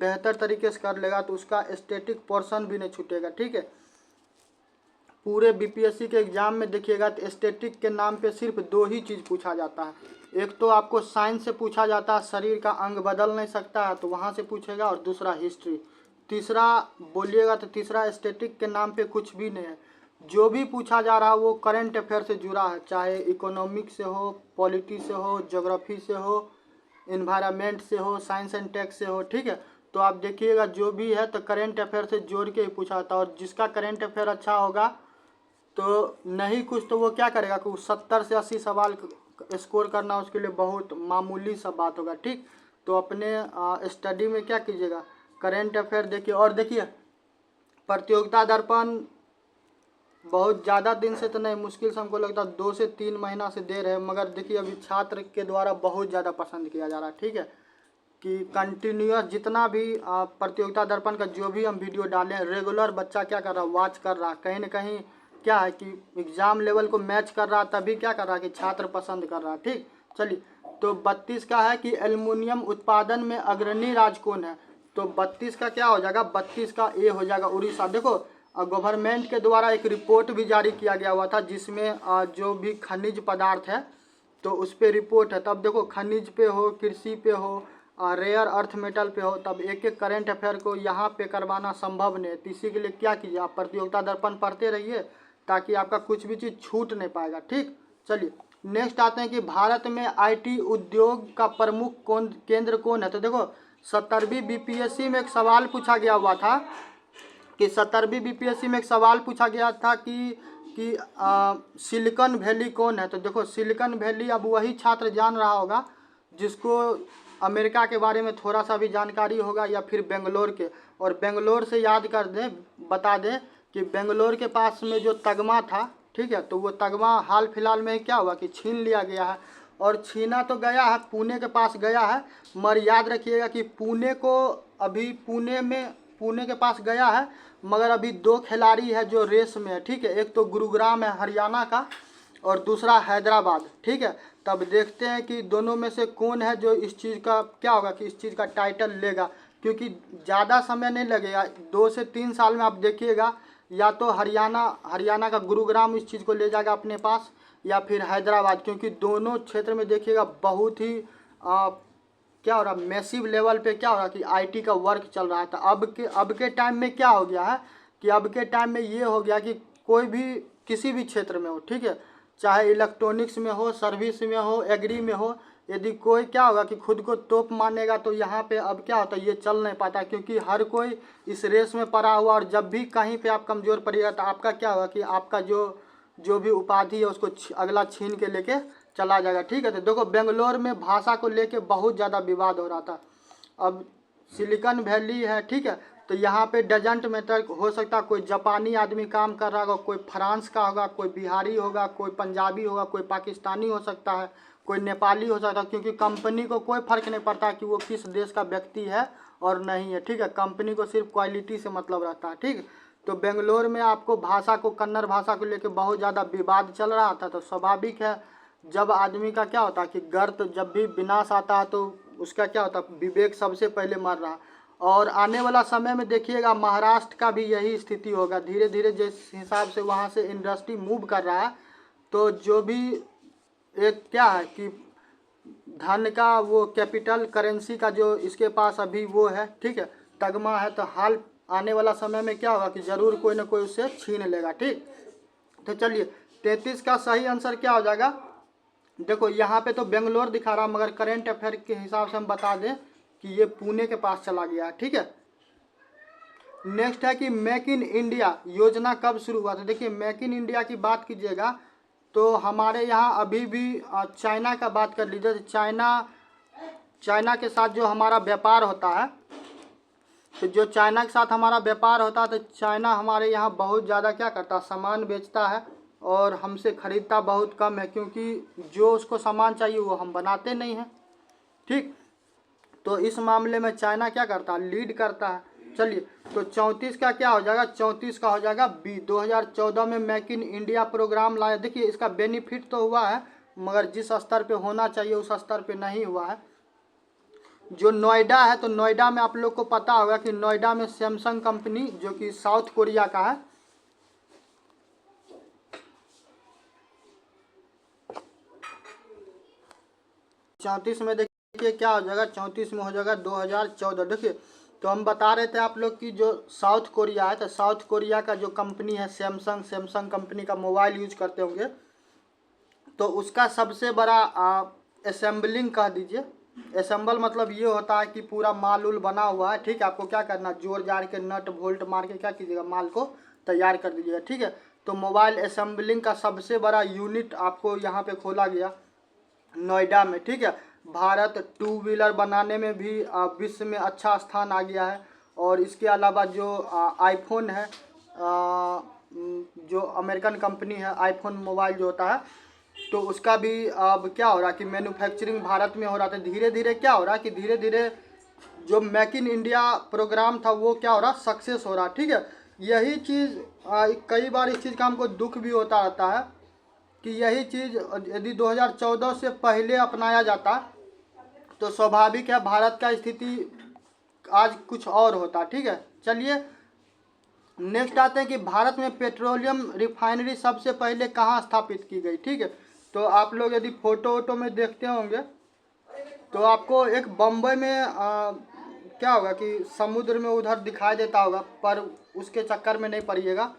बेहतर तरीके से कर लेगा तो उसका स्टैटिक पोर्शन भी नहीं छूटेगा, ठीक है। पूरे बीपीएससी के एग्जाम में देखिएगा तो स्टैटिक के नाम पे सिर्फ 2 ही चीज़ पूछा जाता है। एक तो आपको साइंस से पूछा जाता है, शरीर का अंग बदल नहीं सकता है तो वहाँ से पूछेगा, और दूसरा हिस्ट्री। तीसरा बोलिएगा तो तीसरा स्टैटिक के नाम पे कुछ भी नहीं है। जो भी पूछा जा रहा है वो करंट अफेयर से जुड़ा है, चाहे इकोनॉमिक से हो, पॉलिटी से हो, ज्योग्राफी से हो, इन्वायरमेंट से हो, साइंस एंड टेक से हो, ठीक है। तो आप देखिएगा जो भी है तो करंट अफेयर से जोड़ के ही पूछा था, और जिसका करंट अफेयर अच्छा होगा तो नहीं कुछ तो वो क्या करेगा कि 70 से 80 सवाल स्कोर करना उसके लिए बहुत मामूली सा बात होगा, ठीक। तो अपने स्टडी में क्या कीजिएगा करंट अफेयर देखिए। और देखिए प्रतियोगिता दर्पण बहुत ज़्यादा दिन से तो नहीं, मुश्किल से हमको लगता है 2 से 3 महीना से दे रहे हैं, मगर देखिए अभी छात्र के द्वारा बहुत ज़्यादा पसंद किया जा रहा है, ठीक है। कि कंटिन्यूअस जितना भी प्रतियोगिता दर्पण का जो भी हम वीडियो डालें रेगुलर बच्चा क्या कर रहा है वॉच कर रहा है, कहीं ना कहीं क्या है कि एग्ज़ाम लेवल को मैच कर रहा है, तभी क्या कर रहा है कि छात्र पसंद कर रहा है, ठीक। चलिए तो 32 का है कि एल्युमिनियम उत्पादन में अग्रणी राज्य कौन है। तो 32 का क्या हो जाएगा, 32 का ए हो जाएगा उड़ीसा। देखो गवर्नमेंट के द्वारा एक रिपोर्ट भी जारी किया गया हुआ था जिसमें जो भी खनिज पदार्थ है तो उस पर रिपोर्ट है। तब देखो खनिज पे हो, कृषि पे हो, रेयर अर्थ मेटल पे हो, तब एक एक करंट अफेयर को यहाँ पे करवाना संभव नहीं है। तो इसी के लिए क्या कीजिए आप प्रतियोगिता दर्पण पढ़ते रहिए ताकि आपका कुछ भी चीज़ छूट नहीं पाएगा, ठीक। चलिए नेक्स्ट आते हैं कि भारत में आईटी उद्योग का प्रमुख केंद्र कौन है। तो देखो 17वीं बीपीएससी में एक सवाल पूछा गया हुआ था कि 17वीं बीपीएससी में एक सवाल पूछा गया था कि सिलिकॉन वैली कौन है। तो देखो सिलिकॉन वैली अब वही छात्र जान रहा होगा जिसको अमेरिका के बारे में थोड़ा सा भी जानकारी होगा, या फिर बेंगलोर के। और बेंगलोर से याद कर दें, बता दें कि बेंगलोर के पास में जो तगमा था, ठीक है, तो वो तगमा हाल फिलहाल में क्या हुआ कि छीन लिया गया है। और छीना तो गया है, पुणे के पास गया है, मगर याद रखिएगा कि पुणे को अभी पुणे के पास गया है, मगर अभी 2 खिलाड़ी है जो रेस में है, ठीक है। एक तो गुरुग्राम है हरियाणा का और दूसरा हैदराबाद, ठीक है। तब देखते हैं कि दोनों में से कौन है जो इस चीज़ का क्या होगा कि इस चीज़ का टाइटल लेगा, क्योंकि ज़्यादा समय नहीं लगेगा, 2 से 3 साल में आप देखिएगा या तो हरियाणा का गुरुग्राम इस चीज़ को ले जाएगा अपने पास, या फिर हैदराबाद, क्योंकि दोनों क्षेत्र में देखिएगा बहुत ही क्या हो रहा मैसिव लेवल पे क्या हो रहा कि आईटी का वर्क चल रहा था। अब के टाइम में क्या हो गया है कि अब के टाइम में ये हो गया कि कोई भी किसी भी क्षेत्र में हो, ठीक है, चाहे इलेक्ट्रॉनिक्स में हो, सर्विस में हो, एग्री में हो, यदि कोई क्या होगा कि खुद को टॉप मानेगा तो यहाँ पे अब क्या होता है ये चल नहीं पाता, क्योंकि हर कोई इस रेस में पड़ा हुआ। और जब भी कहीं पे आप कमज़ोर पड़िएगा तो आपका क्या होगा कि आपका जो भी उपाधि है उसको अगला छीन के लेके चला जाएगा, ठीक है। तो देखो बेंगलोर में भाषा को लेके बहुत ज़्यादा विवाद हो रहा था, अब सिलिकॉन वैली है, ठीक है, तो यहाँ पे डजेंट मैटर, हो सकता है कोई जापानी आदमी काम कर रहा होगा, कोई फ्रांस का होगा, कोई बिहारी होगा, कोई पंजाबी होगा, कोई पाकिस्तानी हो सकता है, कोई नेपाली हो सकता है, क्योंकि कंपनी को कोई फर्क नहीं पड़ता कि वो किस देश का व्यक्ति है और नहीं है, ठीक है। कंपनी को सिर्फ क्वालिटी से मतलब रहता है, ठीक। तो बेंगलोर में आपको भाषा को, कन्नड़ भाषा को लेकर बहुत ज़्यादा विवाद चल रहा था, तो स्वाभाविक है जब आदमी का क्या होता है कि गर्त जब भी विनाश आता है तो उसका क्या होता है, विवेक सबसे पहले मर रहा। और आने वाला समय में देखिएगा महाराष्ट्र का भी यही स्थिति होगा, धीरे धीरे जिस हिसाब से वहाँ से इंडस्ट्री मूव कर रहा है, तो जो भी एक क्या है कि धन का वो कैपिटल करेंसी का जो इसके पास अभी वो है, ठीक है, तगमा है, तो हाल आने वाला समय में क्या होगा कि ज़रूर कोई ना कोई उससे छीन लेगा, ठीक। तो चलिए 33 का सही आंसर क्या हो जाएगा। देखो यहाँ पे तो बेंगलोर दिखा रहा, मगर करेंट अफेयर के हिसाब से हम बता दें कि ये पुणे के पास चला गया, ठीक है। नेक्स्ट है कि मेक इन इंडिया योजना कब शुरू हुआ था। देखिए मेक इन इंडिया की बात कीजिएगा तो हमारे यहाँ अभी भी चाइना का बात कर लीजिए, चाइना के साथ जो हमारा व्यापार होता है, तो जो चाइना के साथ हमारा व्यापार होता है, तो चाइना हमारे यहाँ बहुत ज़्यादा क्या करता है, सामान बेचता है और हमसे ख़रीदता बहुत कम है, क्योंकि जो उसको सामान चाहिए वो हम बनाते नहीं हैं, ठीक। तो इस मामले में चाइना क्या करता है, लीड करता है। चलिए तो 34 का क्या हो जाएगा, 34 का हो जाएगा बी। 2014 में मेक इन इंडिया प्रोग्राम लाया। देखिए इसका बेनिफिट तो हुआ है, मगर जिस स्तर पे होना चाहिए उस स्तर पे नहीं हुआ है। जो नोएडा है, तो नोएडा में आप लोग को पता होगा कि नोएडा में सैमसंग कंपनी जो कि साउथ कोरिया का है, चौंतीस में देखिए क्या हो जाएगा, 34 में हो जाएगा 2014। देखिए तो हम बता रहे थे आप लोग की जो साउथ कोरिया है, तो साउथ कोरिया का जो कंपनी है सैमसंग कंपनी का मोबाइल यूज करते होंगे, तो उसका सबसे बड़ा असेंबलिंग कह दीजिए, असेंबल मतलब ये होता है कि पूरा माल उल बना हुआ है, ठीक है। आपको क्या करना, जोड़ जाड़ के नट बोल्ट मार के क्या कीजिएगा, माल को तैयार कर दीजिएगा, ठीक है। तो मोबाइल असेंबलिंग का सबसे बड़ा यूनिट आपको यहाँ पे खोला गया नोएडा में, ठीक है। भारत टू व्हीलर बनाने में भी विश्व में अच्छा स्थान आ गया है। और इसके अलावा जो आईफोन है, जो अमेरिकन कंपनी है, आईफोन मोबाइल जो होता है, तो उसका भी अब क्या हो रहा है कि मैन्युफैक्चरिंग भारत में हो रहा था। धीरे धीरे क्या हो रहा है कि धीरे धीरे जो मेक इन इंडिया प्रोग्राम था वो क्या हो रहा, सक्सेस हो रहा, ठीक है। यही चीज़ कई बार इस चीज़ का हमको दुख भी होता रहता है कि यही चीज़ यदि 2014 से पहले अपनाया जाता तो स्वाभाविक है भारत का स्थिति आज कुछ और होता, ठीक है। चलिए नेक्स्ट आते हैं कि भारत में पेट्रोलियम रिफाइनरी सबसे पहले कहाँ स्थापित की गई, ठीक है। तो आप लोग यदि फोटो वोटो में देखते होंगे तो आपको एक बम्बई में क्या होगा कि समुद्र में उधर दिखाई देता होगा, पर उसके चक्कर में नहीं पड़िएगा,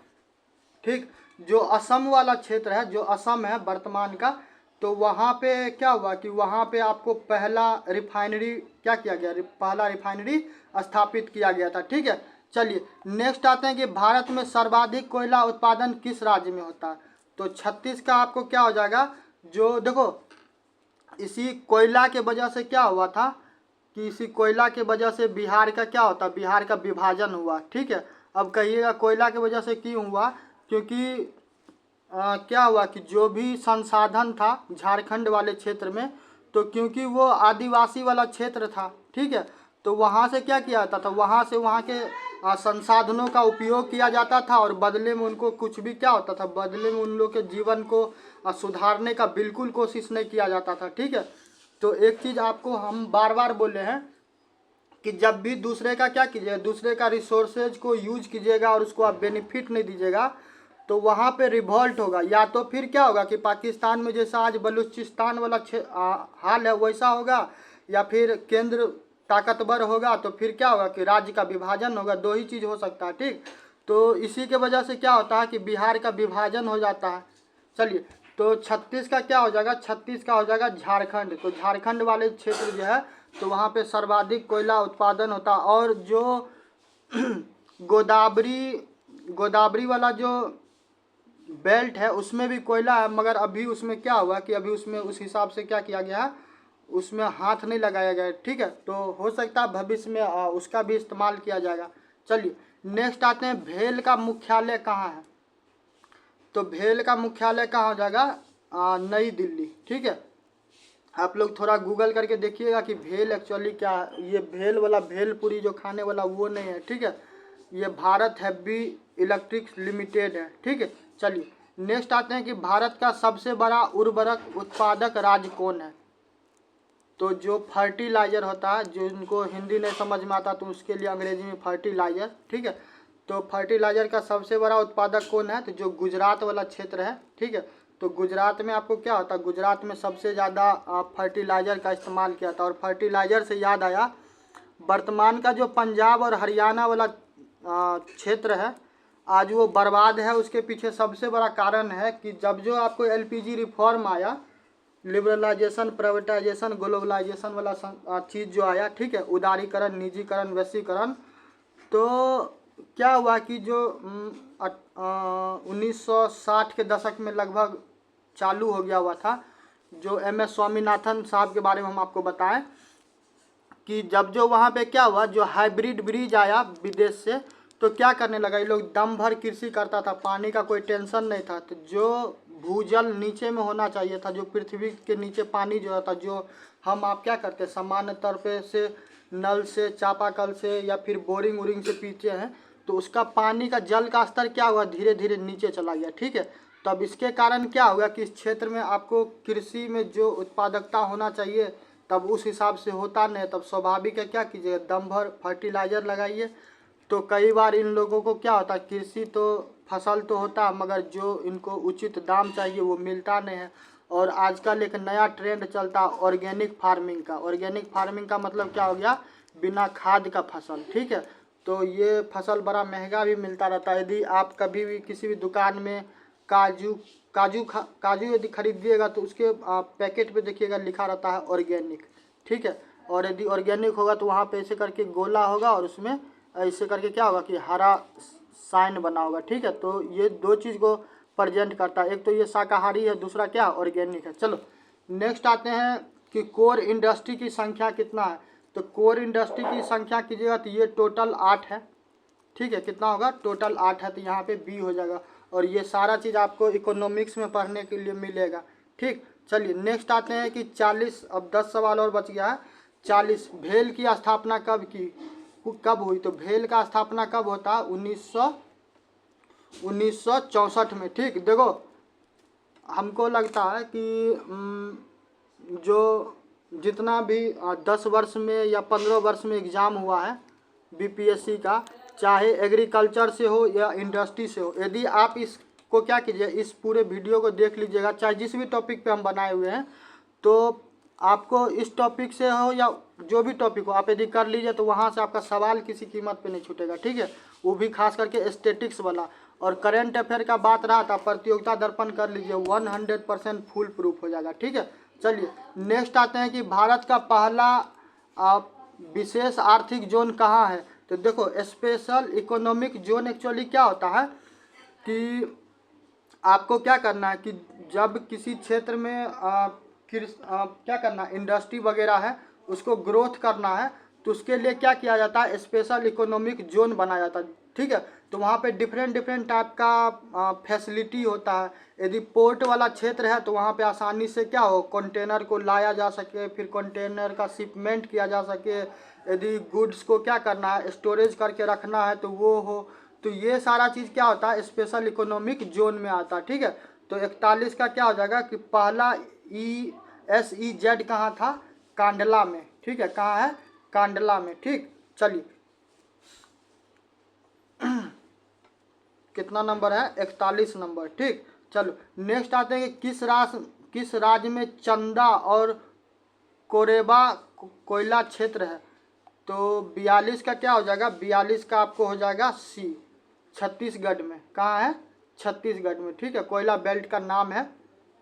ठीक। जो असम वाला क्षेत्र है, जो असम है वर्तमान का, तो वहाँ पे क्या हुआ कि वहाँ पे आपको पहला रिफाइनरी क्या किया गया, पहला रिफाइनरी स्थापित किया गया था, ठीक है। चलिए नेक्स्ट आते हैं कि भारत में सर्वाधिक कोयला उत्पादन किस राज्य में होता है। तो 36 का आपको क्या हो जाएगा, जो देखो इसी कोयला के वजह से क्या हुआ था कि इसी कोयला के वजह से बिहार का क्या होता, बिहार का विभाजन हुआ, ठीक है। अब कहिएगा कोयला की वजह से क्यों हुआ, क्योंकि क्या हुआ कि जो भी संसाधन था झारखंड वाले क्षेत्र में, तो क्योंकि वो आदिवासी वाला क्षेत्र था, ठीक है, तो वहाँ से क्या किया जाता था, वहाँ से वहाँ के संसाधनों का उपयोग किया जाता था और बदले में उनको कुछ भी क्या होता था, बदले में उन लोग के जीवन को सुधारने का बिल्कुल कोशिश नहीं किया जाता था, ठीक है। तो एक चीज़ आपको हम बार बार बोले हैं कि जब भी दूसरे का क्या कीजिएगा, दूसरे का रिसोर्सेज को यूज कीजिएगा और उसको आप बेनिफिट नहीं दीजिएगा, तो वहाँ पे रिवॉल्ट होगा। या तो फिर क्या होगा कि पाकिस्तान में जैसा आज बलूचिस्तान वाला हाल है वैसा होगा, या फिर केंद्र ताकतवर होगा तो फिर क्या होगा कि राज्य का विभाजन होगा। दो ही चीज़ हो सकता है, ठीक। तो इसी के वजह से क्या होता है कि बिहार का विभाजन हो जाता है। चलिए तो 36 का क्या हो जाएगा, 36 का हो जाएगा झारखंड। तो झारखंड वाले क्षेत्र जो है तो वहाँ पे सर्वाधिक कोयला उत्पादन होता है। और जो गोदावरी वाला जो बेल्ट है उसमें भी कोयला है, मगर अभी उसमें क्या हुआ कि अभी उसमें उस हिसाब से क्या किया गया है, उसमें हाथ नहीं लगाया गया, ठीक है। तो हो सकता है भविष्य में उसका भी इस्तेमाल किया जाएगा। चलिए नेक्स्ट आते हैं, भेल का मुख्यालय कहाँ है? तो भेल का मुख्यालय कहाँ हो जाएगा? नई दिल्ली। ठीक है, आप लोग थोड़ा गूगल करके देखिएगा कि भेल एक्चुअली क्या है। ये भेल वाला भेलपुरी जो खाने वाला वो नहीं है, ठीक है, ये भारत हैवी इलेक्ट्रिक्स लिमिटेड है। ठीक है, चलिए नेक्स्ट आते हैं कि भारत का सबसे बड़ा उर्वरक उत्पादक राज्य कौन है? तो जो फर्टिलाइजर होता है, जो इनको हिंदी नहीं समझ में आता तो उसके लिए अंग्रेजी में फर्टिलाइजर। ठीक है, तो फर्टिलाइजर का सबसे बड़ा उत्पादक कौन है? तो जो गुजरात वाला क्षेत्र है। ठीक है, तो गुजरात में आपको क्या होता है, गुजरात में सबसे ज़्यादा फर्टिलाइजर का इस्तेमाल किया था। और फर्टिलाइजर से याद आया, वर्तमान का जो पंजाब और हरियाणा वाला क्षेत्र है आज वो बर्बाद है। उसके पीछे सबसे बड़ा कारण है कि जब जो आपको एलपीजी रिफॉर्म आया, लिबरलाइजेशन, प्राइवेटाइजेशन, ग्लोबलाइजेशन वाला चीज़ जो आया, ठीक है, उदारीकरण, निजीकरण, वैश्वीकरण, तो क्या हुआ कि जो 1960 के दशक में लगभग चालू हो गया हुआ था, जो MS स्वामीनाथन साहब के बारे में हम आपको बताएं कि जब जो वहाँ पे क्या हुआ, जो हाइब्रिड ब्रिज आया विदेश से, तो क्या करने लगा, ये लोग दम भर कृषि करता था, पानी का कोई टेंशन नहीं था। तो जो भूजल नीचे में होना चाहिए था, जो पृथ्वी के नीचे पानी जो था, जो हम आप क्या करते हैं सामान्य तौर पे से नल से, चापाकल से या फिर बोरिंग वोरिंग से पीते हैं, तो उसका पानी का जल का स्तर क्या हुआ, धीरे धीरे नीचे चला गया। ठीक है, तब इसके कारण क्या होगा कि इस क्षेत्र में आपको कृषि में जो उत्पादकता होना चाहिए तब उस हिसाब से होता नहीं। तब स्वाभाविक है क्या कीजिएगा, दम भर फर्टिलाइजर लगाइए। तो कई बार इन लोगों को क्या होता है, कृषि तो फसल तो होता मगर जो इनको उचित दाम चाहिए वो मिलता नहीं है। और आजकल एक नया ट्रेंड चलता ऑर्गेनिक फार्मिंग का। ऑर्गेनिक फार्मिंग का मतलब क्या हो गया, बिना खाद का फसल। ठीक है, तो ये फसल बड़ा महंगा भी मिलता रहता है। यदि आप कभी भी किसी भी दुकान में काजू यदि खरीदिएगा तो उसके पैकेट पे देखिएगा लिखा रहता है ऑर्गेनिक। ठीक है, और यदि ऑर्गेनिक होगा तो वहाँ पे ऐसे करके गोला होगा और उसमें ऐसे करके क्या होगा कि हरा साइन बना होगा। ठीक है, तो ये दो चीज़ को प्रेजेंट करता है, एक तो ये शाकाहारी है, दूसरा क्या ऑर्गेनिक है। चलो नेक्स्ट आते हैं कि कोर इंडस्ट्री की संख्या कितना है? तो कोर इंडस्ट्री की संख्या कीजिएगा तो ये टोटल 8 है। ठीक है, कितना होगा, टोटल 8 है, तो यहाँ पे बी हो जाएगा। और ये सारा चीज़ आपको इकोनॉमिक्स में पढ़ने के लिए मिलेगा। ठीक, चलिए नेक्स्ट आते हैं कि 40, अब 10 सवाल और बच गया है। 40, भेल की स्थापना कब हुई? तो भेल का स्थापना कब होता है? 1964 में। ठीक, देखो हमको लगता है कि जो जितना भी 10 वर्ष में या 15 वर्ष में एग्ज़ाम हुआ है बीपीएससी का, चाहे एग्रीकल्चर से हो या इंडस्ट्री से हो, यदि आप इसको क्या कीजिए, इस पूरे वीडियो को देख लीजिएगा, चाहे जिस भी टॉपिक पे हम बनाए हुए हैं, तो आपको इस टॉपिक से हो या जो भी टॉपिक हो, आप यदि कर लीजिए तो वहाँ से आपका सवाल किसी कीमत पे नहीं छूटेगा। ठीक है, वो भी खास करके स्टेटिक्स वाला। और करंट अफेयर का बात रहा था, प्रतियोगिता दर्पण कर लीजिए, 100% फुल प्रूफ हो जाएगा। ठीक है, चलिए नेक्स्ट आते हैं कि भारत का पहला विशेष आर्थिक जोन कहाँ है? तो देखो स्पेशल इकोनॉमिक जोन एक्चुअली क्या होता है कि आपको क्या करना है कि जब किसी क्षेत्र में क्या करना है, इंडस्ट्री वगैरह है उसको ग्रोथ करना है, तो उसके लिए क्या किया जाता है, स्पेशल इकोनॉमिक जोन बनाया जाता है। ठीक है, तो वहाँ पे डिफरेंट टाइप का फैसिलिटी होता है। यदि पोर्ट वाला क्षेत्र है तो वहाँ पे आसानी से क्या हो, कंटेनर को लाया जा सके, फिर कंटेनर का शिपमेंट किया जा सके। यदि गुड्स को क्या करना है, स्टोरेज करके रखना है तो वो हो। तो ये सारा चीज़ क्या होता है, स्पेशल इकोनॉमिक जोन में आता है। ठीक है, तो 41 का क्या हो जाएगा कि पहला ESEZ कहाँ था? कांडला में। ठीक है, कहाँ है? कांडला में। ठीक, चलिए कितना नंबर है? 41 नंबर। ठीक, चलो नेक्स्ट आते हैं कि किस राज्य में चंदा और कोरेबा कोयला क्षेत्र है? तो 42 का क्या हो जाएगा? 42 का आपको हो जाएगा सी, छत्तीसगढ़ में। कहाँ है? छत्तीसगढ़ में। ठीक है, कोयला बेल्ट का नाम है।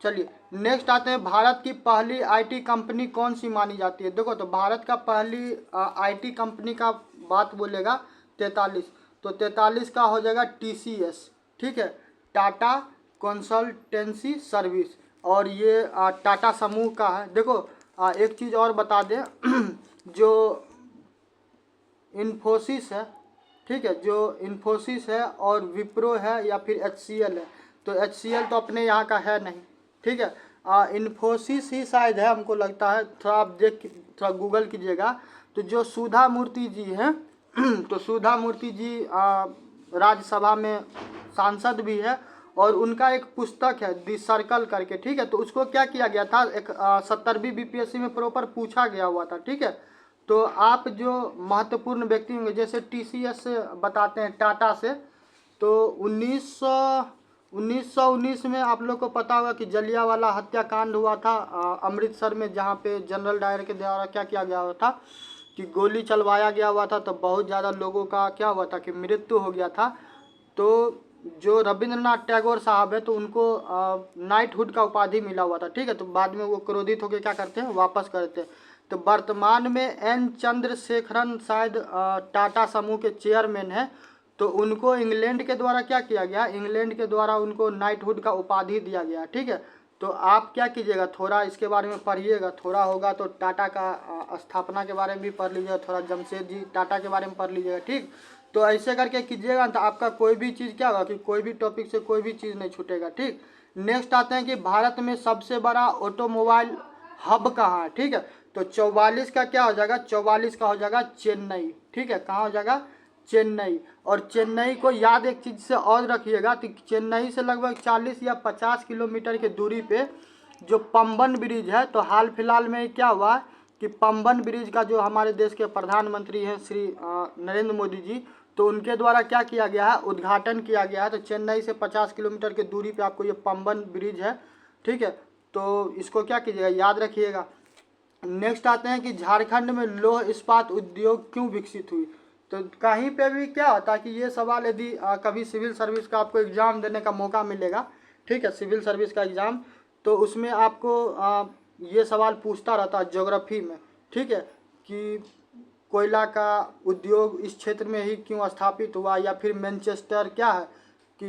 चलिए नेक्स्ट आते हैं, भारत की पहली आईटी कंपनी कौन सी मानी जाती है? देखो तो भारत का पहली आईटी कंपनी का बात बोलेगा 43, तो 43 का हो जाएगा TCS। ठीक है, टाटा कंसल्टेंसी सर्विस, और ये टाटा समूह का है। देखो एक चीज़ और बता दें जो इन्फोसिस है, ठीक है, जो इन्फोसिस है और विप्रो है या फिर HCL है। तो HCL तो अपने यहाँ का है नहीं, ठीक है। इन्फोसिस ही शायद है, हमको लगता है, थोड़ा आप थोड़ा गूगल कीजिएगा। तो जो सुधा मूर्ति जी हैं तो सुधा मूर्ति जी राज्यसभा में सांसद भी है, और उनका एक पुस्तक है दी सर्कल करके, ठीक है। तो उसको क्या किया गया था, एक 70वीं BPSC में प्रॉपर पूछा गया हुआ था, ठीक है। तो आप जो महत्वपूर्ण व्यक्ति होंगे, जैसे TCS से बताते हैं, टाटा से, तो 1919 में आप लोग को पता होगा कि जलियांवाला हत्याकांड हुआ था अमृतसर में, जहाँ पे जनरल डायर के द्वारा क्या किया गया हुआ था कि गोली चलवाया गया हुआ था। तो बहुत ज़्यादा लोगों का क्या हुआ था कि मृत्यु हो गया था। तो जो रविंद्रनाथ टैगोर साहब है, तो उनको नाइटहुड का उपाधि मिला हुआ था, ठीक है। तो बाद में वो क्रोधित होकर क्या करते हैं, वापस करते हैं। तो वर्तमान में N चंद्रशेखरन शायद टाटा समूह के चेयरमैन है। तो उनको इंग्लैंड के द्वारा क्या किया गया, इंग्लैंड के द्वारा उनको नाइटहुड का उपाधि दिया गया, ठीक है। तो आप क्या कीजिएगा, थोड़ा इसके बारे में पढ़िएगा, थोड़ा होगा तो टाटा का स्थापना के बारे में भी पढ़ लीजिएगा, थोड़ा जमशेदजी टाटा के बारे में पढ़ लीजिएगा, ठीक। तो ऐसे करके कीजिएगा तो आपका कोई भी चीज़ क्या होगा कि कोई भी टॉपिक से कोई भी चीज़ नहीं छूटेगा, ठीक। नेक्स्ट आते हैं कि भारत में सबसे बड़ा ऑटोमोबाइल हब कहाँ है, ठीक है। तो 44 का क्या हो जाएगा, 44 का हो जाएगा चेन्नई, ठीक है। कहाँ हो जाएगा, चेन्नई। और चेन्नई को याद एक चीज़ से और रखिएगा, तो चेन्नई से लगभग 40 या 50 किलोमीटर की दूरी पे जो पंबन ब्रिज है, तो हाल फिलहाल में क्या हुआ कि पंबन ब्रिज का जो हमारे देश के प्रधानमंत्री हैं श्री नरेंद्र मोदी जी, तो उनके द्वारा क्या किया गया है, उद्घाटन किया गया है। तो चेन्नई से 50 किलोमीटर की दूरी पे आपको ये पंबन ब्रिज है, ठीक है। तो इसको क्या कीजिएगा, याद रखिएगा। नेक्स्ट आते हैं कि झारखंड में लौह इस्पात उद्योग क्यों विकसित हुई। तो कहीं पे भी क्या होता है कि ये सवाल यदि कभी सिविल सर्विस का आपको एग्ज़ाम देने का मौका मिलेगा, ठीक है, सिविल सर्विस का एग्ज़ाम, तो उसमें आपको ये सवाल पूछता रहता है ज्योग्राफी में, ठीक है, कि कोयला का उद्योग इस क्षेत्र में ही क्यों स्थापित हुआ, या फिर मैनचेस्टर क्या है कि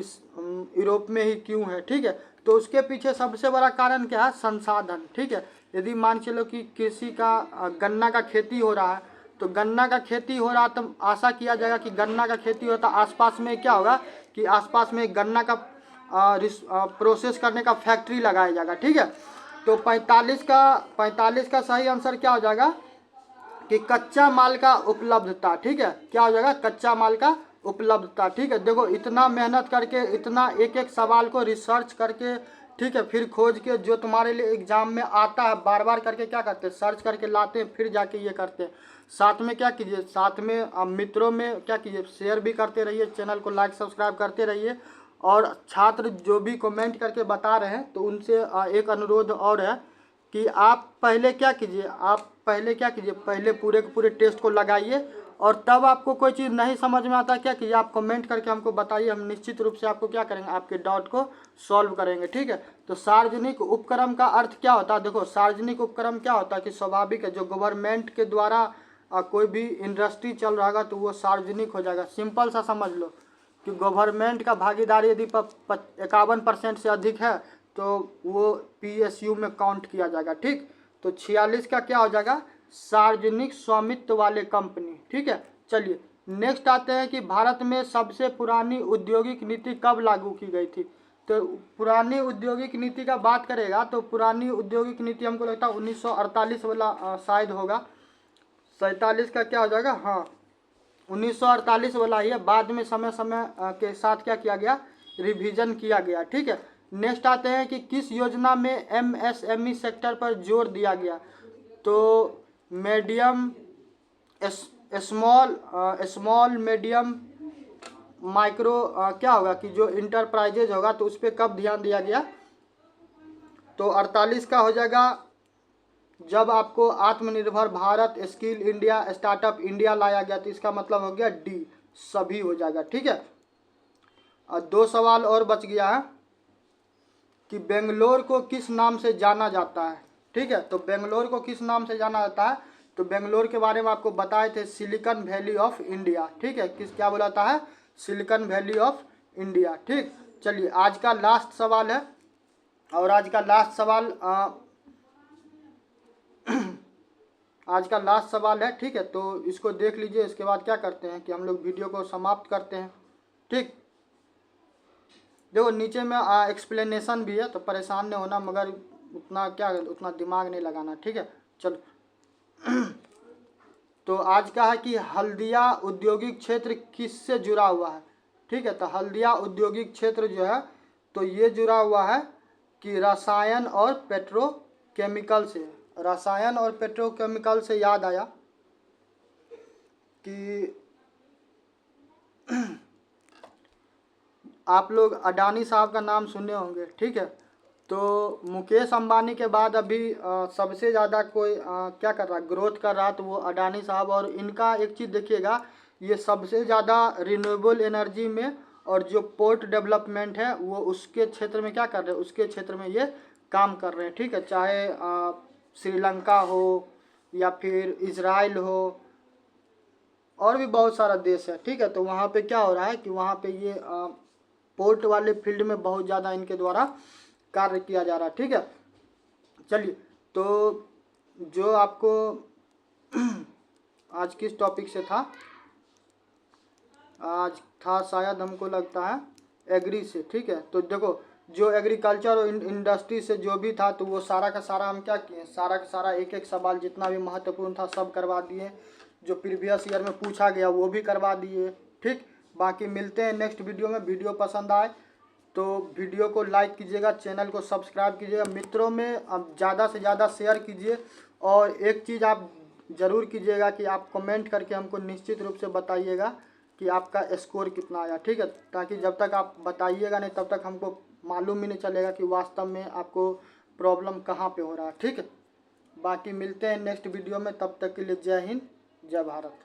यूरोप में ही क्यों है, ठीक है। तो उसके पीछे सबसे बड़ा कारण क्या है, संसाधन, ठीक है। यदि मान चलो कि किसी का गन्ना का खेती हो रहा है, तो गन्ना का खेती हो रहा, तो आशा किया जाएगा कि गन्ना का खेती होता, आसपास में क्या होगा कि आसपास में गन्ना का प्रोसेस करने का फैक्ट्री लगाया जाएगा, ठीक है। तो 45 का सही आंसर क्या हो जाएगा कि कच्चा माल का उपलब्धता, ठीक है। क्या हो जाएगा, कच्चा माल का उपलब्धता, ठीक है। देखो इतना मेहनत करके, इतना एक एक सवाल को रिसर्च करके, ठीक है, फिर खोज के जो तुम्हारे लिए एग्जाम में आता है, बार बार करके क्या करते हैं, सर्च करके लाते हैं, फिर जाके ये करते हैं। साथ में क्या कीजिए, साथ में मित्रों में क्या कीजिए, शेयर भी करते रहिए, चैनल को लाइक सब्सक्राइब करते रहिए। और छात्र जो भी कमेंट करके बता रहे हैं, तो उनसे एक अनुरोध और है कि आप पहले क्या कीजिए, पहले पूरे के पूरे टेस्ट को लगाइए, और तब आपको कोई चीज़ नहीं समझ में आता क्या कीजिए, आप कमेंट करके हमको बताइए, हम निश्चित रूप से आपको क्या करेंगे, आपके डाउट को सॉल्व करेंगे, ठीक है। तो सार्वजनिक उपक्रम का अर्थ क्या होता है, देखो सार्वजनिक उपक्रम क्या होता है कि स्वाभाविक है, जो गवर्नमेंट के द्वारा कोई भी इंडस्ट्री चल रहा होगा तो वो सार्वजनिक हो जाएगा। सिंपल सा समझ लो कि गवर्नमेंट का भागीदारी यदि 51% से अधिक है, तो वो PSU में काउंट किया जाएगा, ठीक। तो 46 का क्या हो जाएगा, सार्वजनिक स्वामित्व वाले कंपनी, ठीक है। चलिए नेक्स्ट आते हैं कि भारत में सबसे पुरानी औद्योगिक नीति कब लागू की गई थी। तो पुरानी औद्योगिक नीति का बात करेगा, तो पुरानी औद्योगिक नीति हमको लगता है 1948 वाला शायद होगा। 47 का क्या हो जाएगा, हाँ 1948 वाला ही है। बाद में समय समय के साथ क्या किया गया, रिवीजन किया गया, ठीक है। नेक्स्ट आते हैं कि किस योजना में MSME सेक्टर पर जोर दिया गया। तो मीडियम स्मॉल मीडियम माइक्रो क्या होगा कि जो इंटरप्राइजेज होगा, तो उस पर कब ध्यान दिया गया। तो 48 का हो जाएगा जब आपको आत्मनिर्भर Bharat, skill India, startup India लाया गया, तो इसका मतलब हो गया D, सभी हो जाएगा, ठीक है। और 2 सवाल और बच गया है कि बेंगलोर को किस नाम से जाना जाता है, ठीक है। तो बेंगलोर को किस नाम से जाना जाता है, तो बेंगलोर के बारे में आपको बताए थे, सिलिकॉन वैली ऑफ इंडिया, ठीक है। किस क्या बोला है, सिलिकॉन वैली ऑफ इंडिया, ठीक। चलिए आज का लास्ट सवाल है, और आज का लास्ट सवाल आज का लास्ट सवाल है, ठीक है। तो इसको देख लीजिए, इसके बाद क्या करते हैं कि हम लोग वीडियो को समाप्त करते हैं, ठीक। देखो नीचे में एक्सप्लेनेशन भी है, तो परेशान नहीं होना, मगर उतना दिमाग नहीं लगाना, ठीक है। चलो तो आज का है कि हल्दिया औद्योगिक क्षेत्र किससे जुड़ा हुआ है, ठीक है। तो हल्दिया औद्योगिक क्षेत्र जो है, तो ये जुड़ा हुआ है कि रसायन और पेट्रोकेमिकल से। रसायन और पेट्रोकेमिकल से याद आया कि आप लोग अडानी साहब का नाम सुने होंगे, ठीक है। तो मुकेश अंबानी के बाद अभी सबसे ज़्यादा कोई क्या कर रहा, ग्रोथ कर रहा, तो वो अडानी साहब। और इनका एक चीज़ देखिएगा, ये सबसे ज़्यादा रिन्यूएबल एनर्जी में और जो पोर्ट डेवलपमेंट है वो उसके क्षेत्र में क्या कर रहे हैं, उसके क्षेत्र में ये काम कर रहे हैं, ठीक है। चाहे श्रीलंका हो या फिर इजराइल हो और भी बहुत सारा देश है, ठीक है। तो वहाँ पे क्या हो रहा है कि वहाँ पे ये पोर्ट वाले फील्ड में बहुत ज़्यादा इनके द्वारा कार्य किया जा रहा है, ठीक है। चलिए, तो जो आपको आज किस टॉपिक से था, आज था शायद हमको लगता है एग्री से, ठीक है। तो देखो जो एग्रीकल्चर और इंडस्ट्री से जो भी था, तो वो सारा का सारा हम क्या किए, सारा का सारा एक एक सवाल जितना भी महत्वपूर्ण था सब करवा दिए। जो प्रीवियस ईयर में पूछा गया वो भी करवा दिए, ठीक। बाकी मिलते हैं नेक्स्ट वीडियो में। वीडियो पसंद आए तो वीडियो को लाइक कीजिएगा, चैनल को सब्सक्राइब कीजिएगा, मित्रों में अब ज़्यादा से ज़्यादा शेयर कीजिए। और एक चीज़ आप ज़रूर कीजिएगा कि आप कमेंट करके हमको निश्चित रूप से बताइएगा कि आपका स्कोर कितना आया, ठीक है। ताकि जब तक आप बताइएगा नहीं तब तक हमको मालूम ही नहीं चलेगा कि वास्तव में आपको प्रॉब्लम कहाँ पे हो रहा है, ठीक है। बाकी मिलते हैं नेक्स्ट वीडियो में, तब तक के लिए जय हिंद, जय भारत।